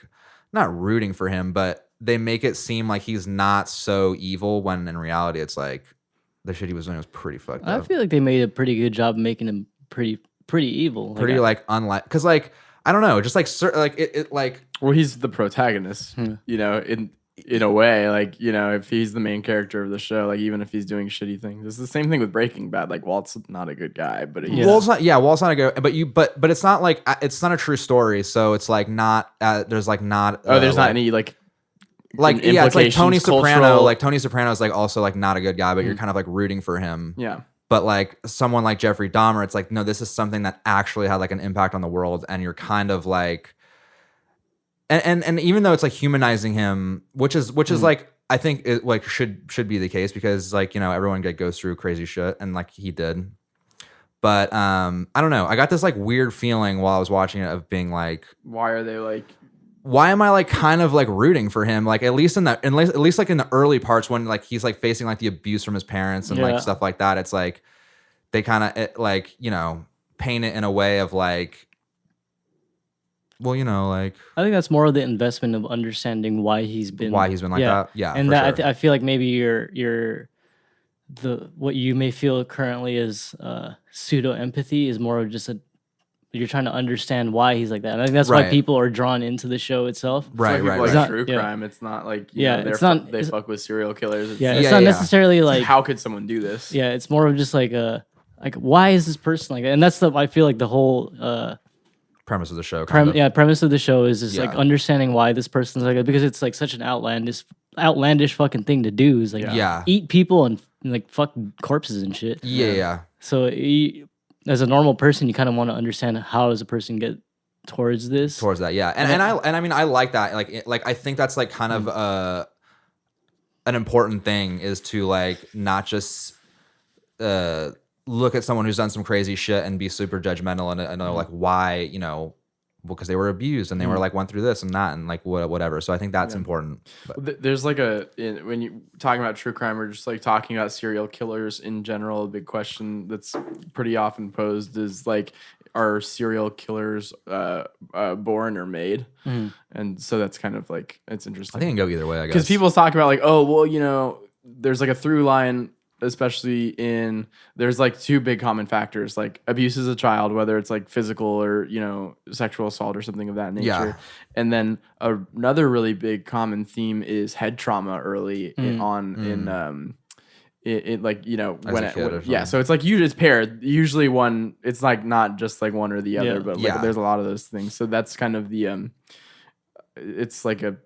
not rooting for him, but they make it seem like he's not so evil when in reality it's like the shit he was doing was pretty fucked I up. feel like they made a pretty good job making him pretty evil. Pretty like unlike because like I don't know, just like like it like Well, he's the protagonist. Hmm. You know, in in a way, like, you know, if he's the main character of the show, like even if he's doing shitty things, it's the same thing with Breaking Bad. Like Walt's not a good guy, but he's Walt's not. Yeah, Walt's not a good. But it's not like it's not a true story. So it's like not. There's like not. there's not any like yeah, it's like Tony implications, Soprano. cultural- Like Tony Soprano is like also like not a good guy, but you're kind of like rooting for him. yeah. But like someone like Jeffrey Dahmer, it's like no, this is something that actually had like an impact on the world, and you're kind of like. And even though it's like humanizing him, which is like I think it like should be the case because like, you know, everyone goes through crazy shit and like he did. But I don't know. I got this like weird feeling while I was watching it of being like, Why are they like why am I like kind of like rooting for him? Like at least like in the early parts when like he's like facing like the abuse from his parents and like stuff like that. It's like they kind of like, you know, paint it in a way of like, well, you know, like I think that's more of the investment of understanding why he's been like that. Yeah, and for that sure. I feel like maybe you're the what you may feel currently as pseudo empathy is more of just you're trying to understand why he's like that. And I think that's why Right. people are drawn into the show itself. Right, like right. not- true yeah. crime? It's not like Yeah, they're it's not- they it's- fuck with serial killers. It's Yeah, like, it's Yeah, not yeah. necessarily like how could someone do this? yeah, it's more of just like why is this person like that? And that's I feel like the whole Premise of the show. Kind of. premise of the show is just like Yeah. understanding why this person's like that because it's like such an outlandish fucking thing to do is like Yeah. eat people and like fuck corpses and shit. Yeah. So as a normal person, you kind of want to understand how does a person get towards this. Towards that, yeah, and I mean I like that. Like I think that's like kind of an important thing is to like not just look at someone who's done some crazy shit and be super judgmental and know like why, you know, because they were abused and they were like went through this and that and like whatever. So I think that's important. But There's like when you talking about true crime or just like talking about serial killers in general, a big question that's pretty often posed is like, are serial killers born or made? And so that's kind of like, it's interesting. I think it can go either way, I guess. Because people talk about like, oh, well, you know, there's like a through line, especially there's like two big common factors, like abuse as a child, whether it's like physical or, you know, sexual assault or something of that nature. Yeah. And then another really big common theme is head trauma early in like, you know, As when a kid or yeah, something. so it's like it's paired. Usually one, it's like not just like one or the other, Yeah. but like Yeah. there's a lot of those things. So that's kind of the it's like a,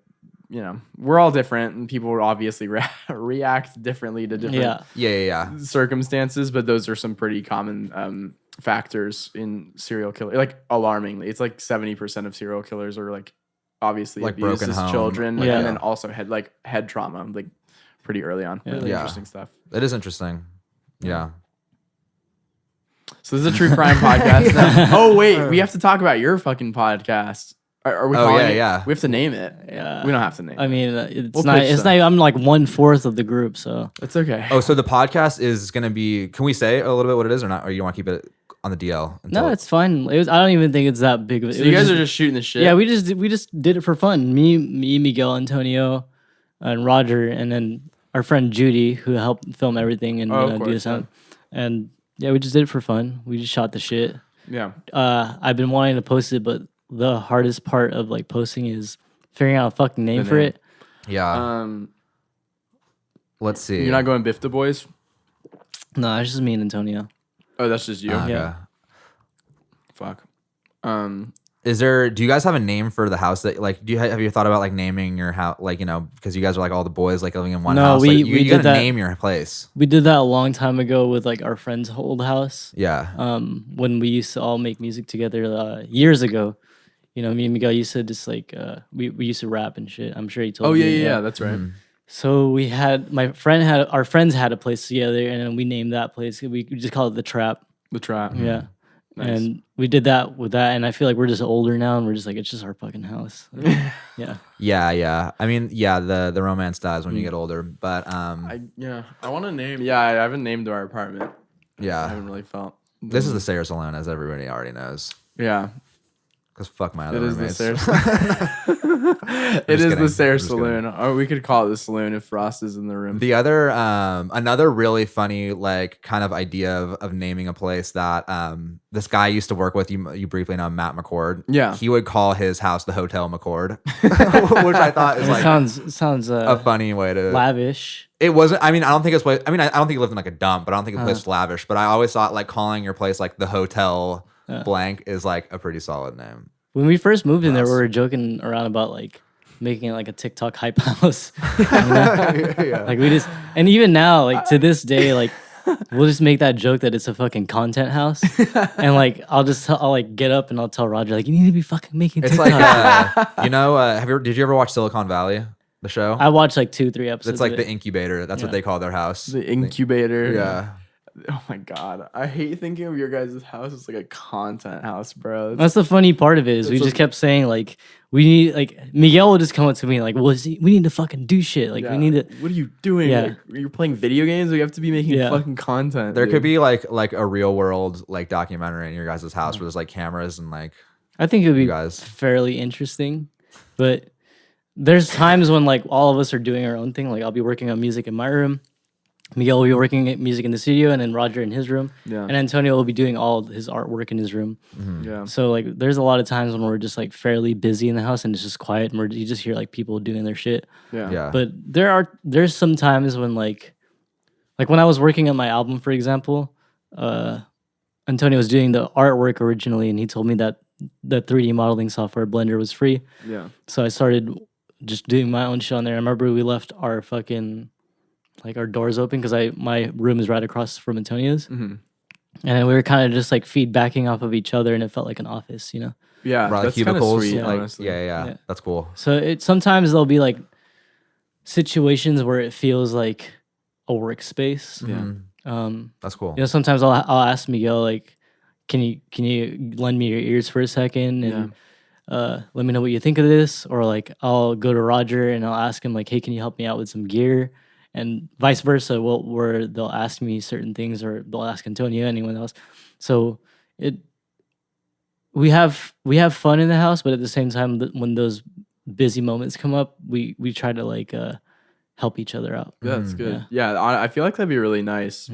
you know, we're all different and people will obviously react differently to different Yeah. circumstances, but those are some pretty common factors in serial killer. Like alarmingly, it's like 70% of serial killers are like obviously Like abused broken as home. children, Yeah. and then also head trauma, like pretty early on. Really Yeah. interesting stuff. it is interesting. Yeah. So this is a true crime podcast. Now. Oh wait, we have to talk about your fucking podcast. Are we Oh, calling yeah, it? yeah. We have to name it. Yeah. We don't have to name I it. mean, it's We'll not. pitch It's that. not. I'm like 1/4 of the group, so It's okay. Oh, so the podcast is going to be, can we say a little bit what it is or not? Or you want to keep it on the DL? no, it's fine. I don't even think it's that big of a. So you guys are just shooting the shit. Yeah, we just did it for fun. Me, Miguel, Antonio, and Roger, and then our friend Judy, who helped film everything and Oh, of do the course, sound. And yeah, we just did it for fun. We just shot the shit. Yeah. I've been wanting to post it, but the hardest part of like posting is figuring out a fucking name The for name. it. Yeah. Let's see. You're not going Biff the Boys? No, it's just me and Antonio. Oh, that's just you. Okay. Yeah. Fuck. Do you guys have a name for the house that like, have you thought about like naming your house, like, you know, because you guys are like all the boys like living in one No, house. we Like, you did gotta that. name your place. We did that a long time ago with like our friend's old house. Yeah. When we used to all make music together years ago. You know, me and Miguel used to just like we used to rap and shit. I'm sure he told Oh you. yeah, that's right. So we had our friends had a place together, and then we named that place. We just called it the Trap. The Trap. Yeah, Nice. and we did that with that. And I feel like we're just older now, and we're just like it's just our fucking house. Yeah, Yeah. I mean, yeah, the romance dies when you get older, but I want to name. Yeah, I haven't named our apartment. I yeah. haven't really felt. This is the Sayers Alone, as everybody already knows. Yeah. Because fuck my other It is the roommates. Sayre. It just is kidding. the Sayre I'm just kidding. Saloon, or we could call it the Saloon if Frost is in the room. The other, another really funny, like, kind of idea of naming a place that this guy I used to work with, you briefly know Matt McCord. Yeah. He would call his house the Hotel McCord, which I thought is It like sounds a funny way to. lavish. It wasn't. I mean, I don't think it's. I mean, I don't think he lived in like a dump, but I don't think the place was lavish. But I always thought like calling your place like the Hotel blank is like a pretty solid name. When we first moved in there, we Nice. were joking around about like making it like a TikTok hype house. You know? Yeah. Like we just, and even now, like to this day, like we'll just make that joke that it's a fucking content house, and like I'll like get up and I'll tell Roger like you need to be fucking making It's TikTok. like did you ever watch Silicon Valley, the show? I watched like 2-3 episodes. It's like of the it. incubator. That's what Yeah. they call their house. The incubator. Yeah. Oh my god, I hate thinking of your guys' house as like a content house, bro. That's the funny part of it is we It's just a- kept saying like we need like Miguel will just come up to me like we need to fucking do shit like we need to. What are you doing? Yeah. Like, you're playing video games. We have to be making Yeah. fucking content. There dude. could be like a real world like documentary in your guys' house where there's like cameras and like I think it would be you guys. fairly interesting, but there's times when like all of us are doing our own thing. Like I'll be working on music in my room, Miguel will be working at music in the studio, and then Roger in his room, Yeah. and Antonio will be doing all of his artwork in his room. Yeah. So like, there's a lot of times when we're just like fairly busy in the house, and it's just quiet, and you just hear like people doing their shit. Yeah. Yeah. But there's some times when like when I was working on my album, for example, Antonio was doing the artwork originally, and he told me that the 3D modeling software Blender was free. Yeah. So I started just doing my own shit on there. I remember we left our fucking our doors open because my room is right across from Antonio's, Mhm. and then we were kind of just like feedbacking off of each other, and it felt like an office, you know. Yeah. Right, like That's kind of cubicles. sweet, Like, honestly. yeah. Yeah. That's cool. So sometimes there'll be like situations where it feels like a workspace. Yeah. That's cool. You know, sometimes I'll ask Miguel like, can you lend me your ears for a second and let me know what you think of this, or like I'll go to Roger and I'll ask him like, hey, can you help me out with some gear, and vice versa. Where they'll ask me certain things, or they'll ask Antonio, anyone else. So we have fun in the house, but at the same time, when those busy moments come up, we try to like help each other out. Yeah, that's good. Yeah, I feel like that'd be really nice.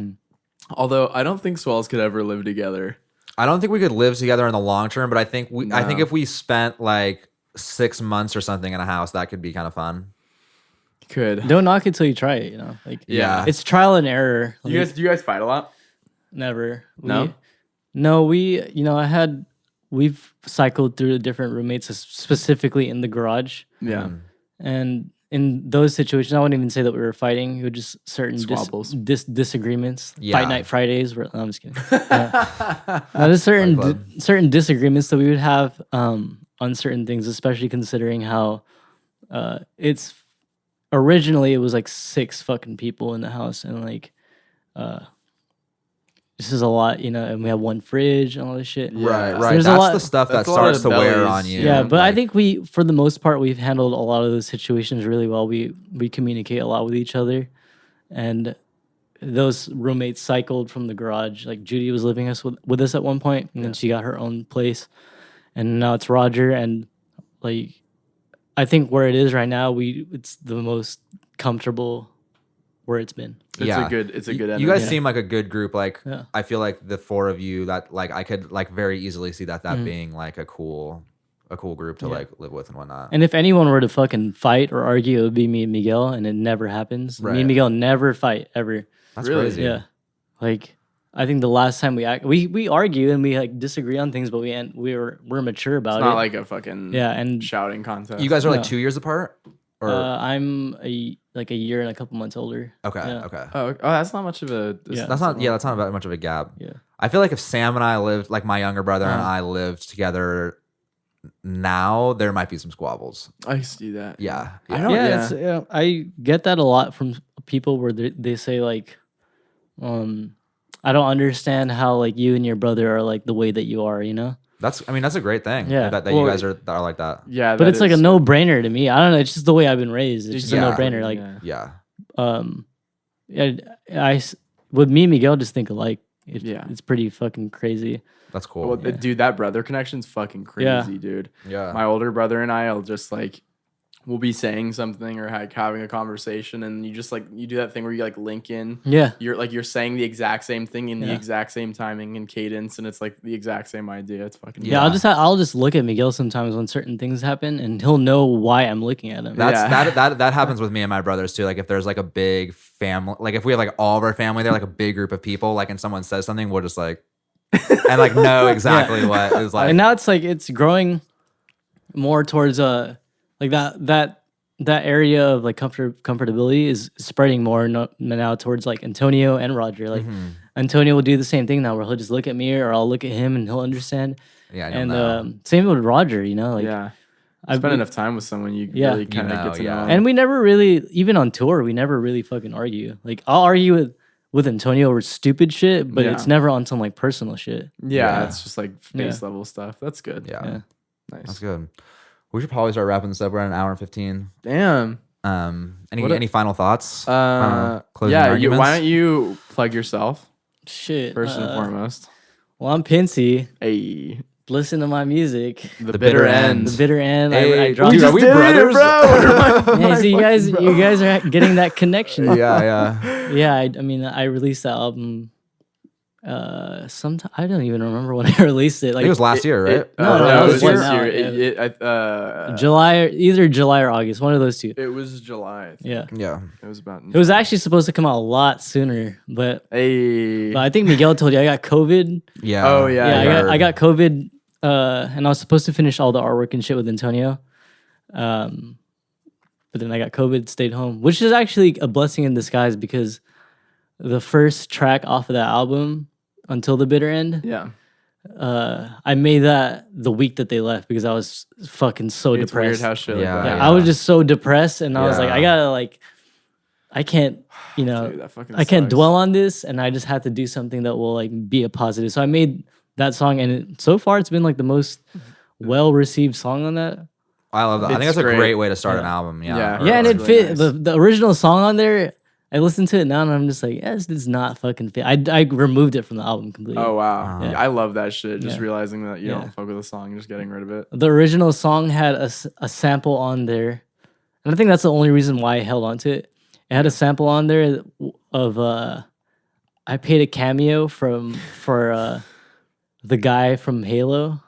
Although I don't think Swells could ever live together. I don't think we could live together in the long term, but I think I think No. if we spent like 6 months or something in a house, that could be kind of fun. Could. Don't knock it till you try it. You know, like Yeah. it's trial and error. Do you guys fight a lot? Never. No? We've cycled through different roommates, specifically in the garage. Yeah. And in those situations, I wouldn't even say that we were fighting. It was just certain Squabbles. disagreements. Yeah. Fight night Fridays. No, I'm just kidding. There's certain Fight club. certain disagreements that we would have on certain things, especially considering how it's originally it was like 6 fucking people in the house, and like this is a lot, you know, and we have one fridge and all this shit. Right, Yeah. right. There's a That's lot- the stuff that that's a lot starts of to wear bellies. on you. Yeah, but I Like, think we, for the most part, we've handled a lot of those situations really well. We communicate a lot with each other, and those roommates cycled from the garage. Like Judy was living with us at one point, and then she got her own place, and now it's Roger. And like, I think where it is right now, it's the most comfortable where it's been. It's a good energy. You guys seem like a good group. Like Yeah. I feel like the 4 of you that like I could like very easily see that being like a cool group to like live with and whatnot. And if anyone were to fucking fight or argue, it would be me and Miguel, and it never happens. Me Right. and Miguel never fight ever. That's Really? crazy. Yeah, like I think the last time we argue and we like disagree on things, but we're mature about It's it. not like a fucking and shouting contest. You guys are like No. 2 years apart? Or I'm a year and a couple months older. okay, yeah. okay. Oh, that's not much of a. Yeah. That's not that much of a gap. Yeah. I feel like if Sam and I lived, like my younger brother and Uh-huh. I lived together now, there might be some squabbles. I see that. Yeah. I Yeah. don't. Yeah, Yeah. It's, I get that a lot from people where they say like, I don't understand how like you and your brother are like the way that you are, you know. That's a great thing. Yeah. That Well, you guys are like that. Yeah, But that it's like a is- no brainer to me. I don't know. It's just the way I've been raised. It's just Yeah. a no brainer. Like, Yeah. Yeah. with me and Miguel just think alike. It's pretty fucking crazy. That's cool. Well, dude, that brother connection's fucking crazy, dude. Yeah. My older brother and I'll just like, we'll be saying something or like having a conversation, and you just like you do that thing where you like link in. Yeah. You're saying the exact same thing in the exact same timing and cadence, and it's like the exact same idea. It's fucking Yeah, I'll just look at Miguel sometimes when certain things happen, and he'll know why I'm looking at him. That happens with me and my brothers too. Like if there's like a big family, like if we have like all of our family there, like a big group of people, like and someone says something, we'll just like and like know exactly what is like. And now it's growing more towards like that area of like comfortability is spreading more now towards like Antonio and Roger. Like Antonio will do the same thing now, where he'll just look at me or I'll look at him and he'll understand. Yeah, and same with Roger. You know, like I've spent enough time with someone you really kind of get to know. And we never really, even on tour, we never really fucking argue. Like I'll argue with Antonio over stupid shit, but it's never on some like personal shit. Yeah, it's just like base level stuff. That's good. Yeah. Nice. That's good. We should probably start wrapping this up. We're at an hour and 15. Damn. Any final thoughts? Closing yeah. arguments? Why don't you plug yourself Shit. first and foremost? Well, I'm Pincey. Hey. Listen to my music. The bitter end. The bitter end. Hey, I dropped. dude, are we brothers? Hey, so you guys are getting that connection. Yeah. Yeah. I mean, I released that album. Sometime I don't even remember when I released it. I Like think it was last year, right? No, it was this this year. year. July, either July or August, one of those two. It was July. I think. Yeah. It was about. It was actually supposed to come out a lot sooner, but Hey. I think Miguel told you I got COVID. Yeah. Oh, yeah. Yeah, I got COVID, and I was supposed to finish all the artwork and shit with Antonio. But then I got COVID, stayed home, which is actually a blessing in disguise because the first track off of that album, Until the Bitter End, Yeah. I made that the week that they left because I was fucking so It's depressed. weird how shit Yeah, like that. I was just so depressed, and I was like, Yeah. I gotta like, I can't, you know, Dude, that fucking I can't sucks. dwell on this, and I just have to do something that will like be a positive. So I made that song, and so far it's been like the most well received song on that. I love that. I think It's that's a great. great way to start an album. Yeah. Yeah. Yeah, and That's it really fit nice. the original song on there. I listened to it now, and I'm just like, yes, this does not fucking fit. I removed it from the album completely. Oh wow. Yeah. I love that shit. Just Yeah. realizing that you Yeah. don't fuck with a song, just getting rid of it. The original song had a sample on there, and I think that's the only reason why I held on to it. It had a sample on there of I paid a cameo for the guy from Halo.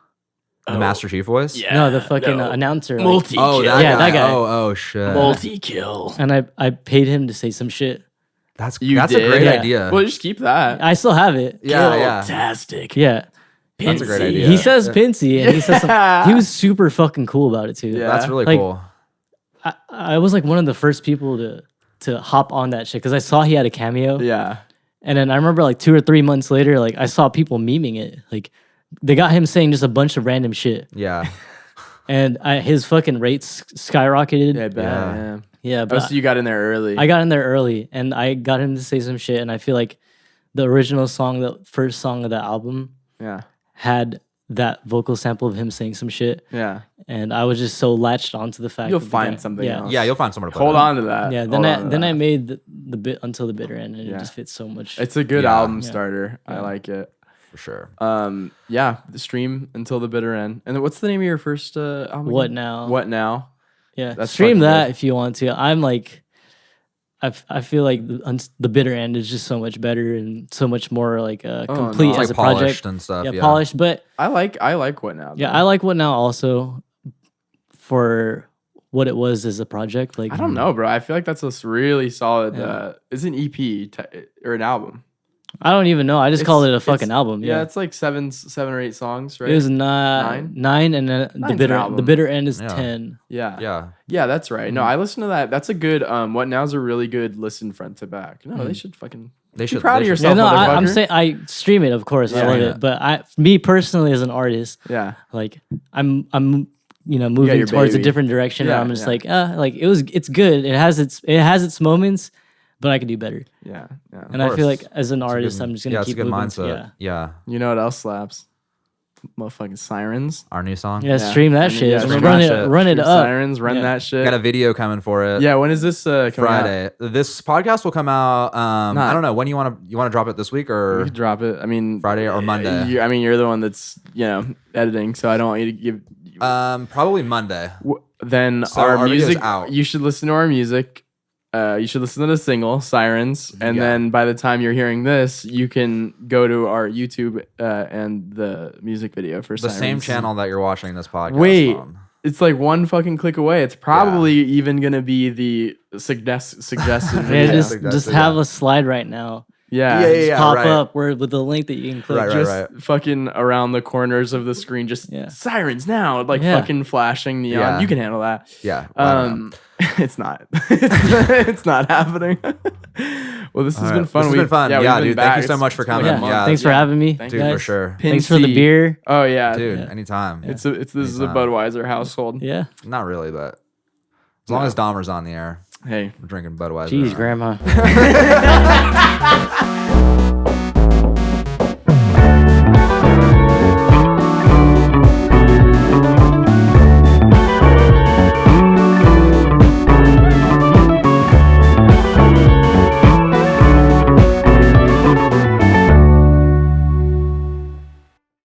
The Master Chief voice? Yeah. No, the fucking announcer. like- Multi Oh, kill. that Yeah, guy. that guy. Oh, shit. Multi kill. and I paid him to say some shit. That's You a did? great Yeah. idea. Well, just keep that. I still have it. yeah. Fantastic. Yeah. That's a great Pincey. idea. He says Pincey, and he says he was super fucking cool about it too. Yeah. That's really Like, cool. I was like one of the first people to hop on that shit because I saw he had a cameo. Yeah. And then I remember like 2 or 3 months later, like I saw people memeing it. Like they got him saying just a bunch of random shit, Yeah. and his fucking rates skyrocketed. Yeah, I bet. Yeah. Yeah. Yeah, Oh, but so you got in there early. I got in there early, and I got him to say some shit. And I feel like the original song, the first song of the album, Yeah. had that vocal sample of him saying some shit, Yeah. and I was just so latched onto the fact You'll that the find guy- something Yeah, else. Yeah, you'll find somewhere to put Hold it. on to that. yeah. Hold on to Then I that. made the bit Until the Bitter End, and Yeah. it just fits so much. It's a good Yeah. album Yeah. starter. I Yeah. like it. For sure. Yeah, the stream Until the Bitter End. And then what's the name of your first album? What again? Now? What Now? Yeah, That's stream fucking that good. if you want to. I'm like, I feel like the Bitter End is just so much better and so much more like complete It's as like a project. polished and stuff. Yeah, Yeah. polished. But I like What Now. yeah, though. I like What Now also for what it was as a project. Like I don't know, bro. I feel like that's a really solid. It's an EP or an album. I don't even know. I just called it a It's- fucking album. Yeah, Yeah, it's like seven or eight songs, right? it was nine, and then Nine's an the album. bitter end is Yeah. 10. yeah. Yeah. That's right. No, I listened to that. That's a good. What Now's a really good listen front to back. No, they should fucking. They be should- proud they of should. yourself. Yeah, no, I'm motherfucker. saying I stream it. Of course, I Yeah. love Yeah. it. But me personally, as an artist, Yeah. like I'm moving your towards baby. a different direction. Yeah, and I'm just yeah. like it's good. It has its moments, but I could do better. Yeah. Yeah. And I feel course. like as an It's a artist, good- I'm just gonna it's a keep good moving. mindset. Yeah. Yeah. You know what else slaps? motherfucking Sirens. Our new song. Yeah, stream that shit. Yeah, stream run that it, shit. run it Stream up. Sirens, run Yeah. that shit. Got a video coming for it. Yeah, when is this coming out? Friday. This podcast will come out. I don't know when you want to drop it this week You or could drop it. I mean, Friday or Monday. You're the one that's editing, so I don't want you to give. Probably Monday. Then So our our video's music. out. You should listen to our music. You should listen to the single "Sirens," and Yeah. then by the time you're hearing this, you can go to our YouTube and the music video for The Sirens. same channel that you're watching this podcast Wait. on. It's like one fucking click away. It's probably even gonna be the suggested Yeah, video. just have a slide right now. Yeah, Yeah, Pop right. up where with the link that you can click. Right, just fucking around the corners of the screen, just sirens now, like Yeah. fucking flashing neon. Yeah. You can handle that. Yeah. I don't know. It's not. It's not happening. Well, this has been fun. This has been fun. we've Yeah, been dude. back. Thank you so It's much for been like coming. a month. Yeah. Thanks for having me, Thank Dude, guys. for sure. Thanks for the Pincey. beer. Oh yeah, Dude, Yeah. anytime. This is a Anytime. Budweiser household. Yeah. Not really, but as long as Dahmer's on the air, Hey. we're drinking Budweiser. Jeez, grandma.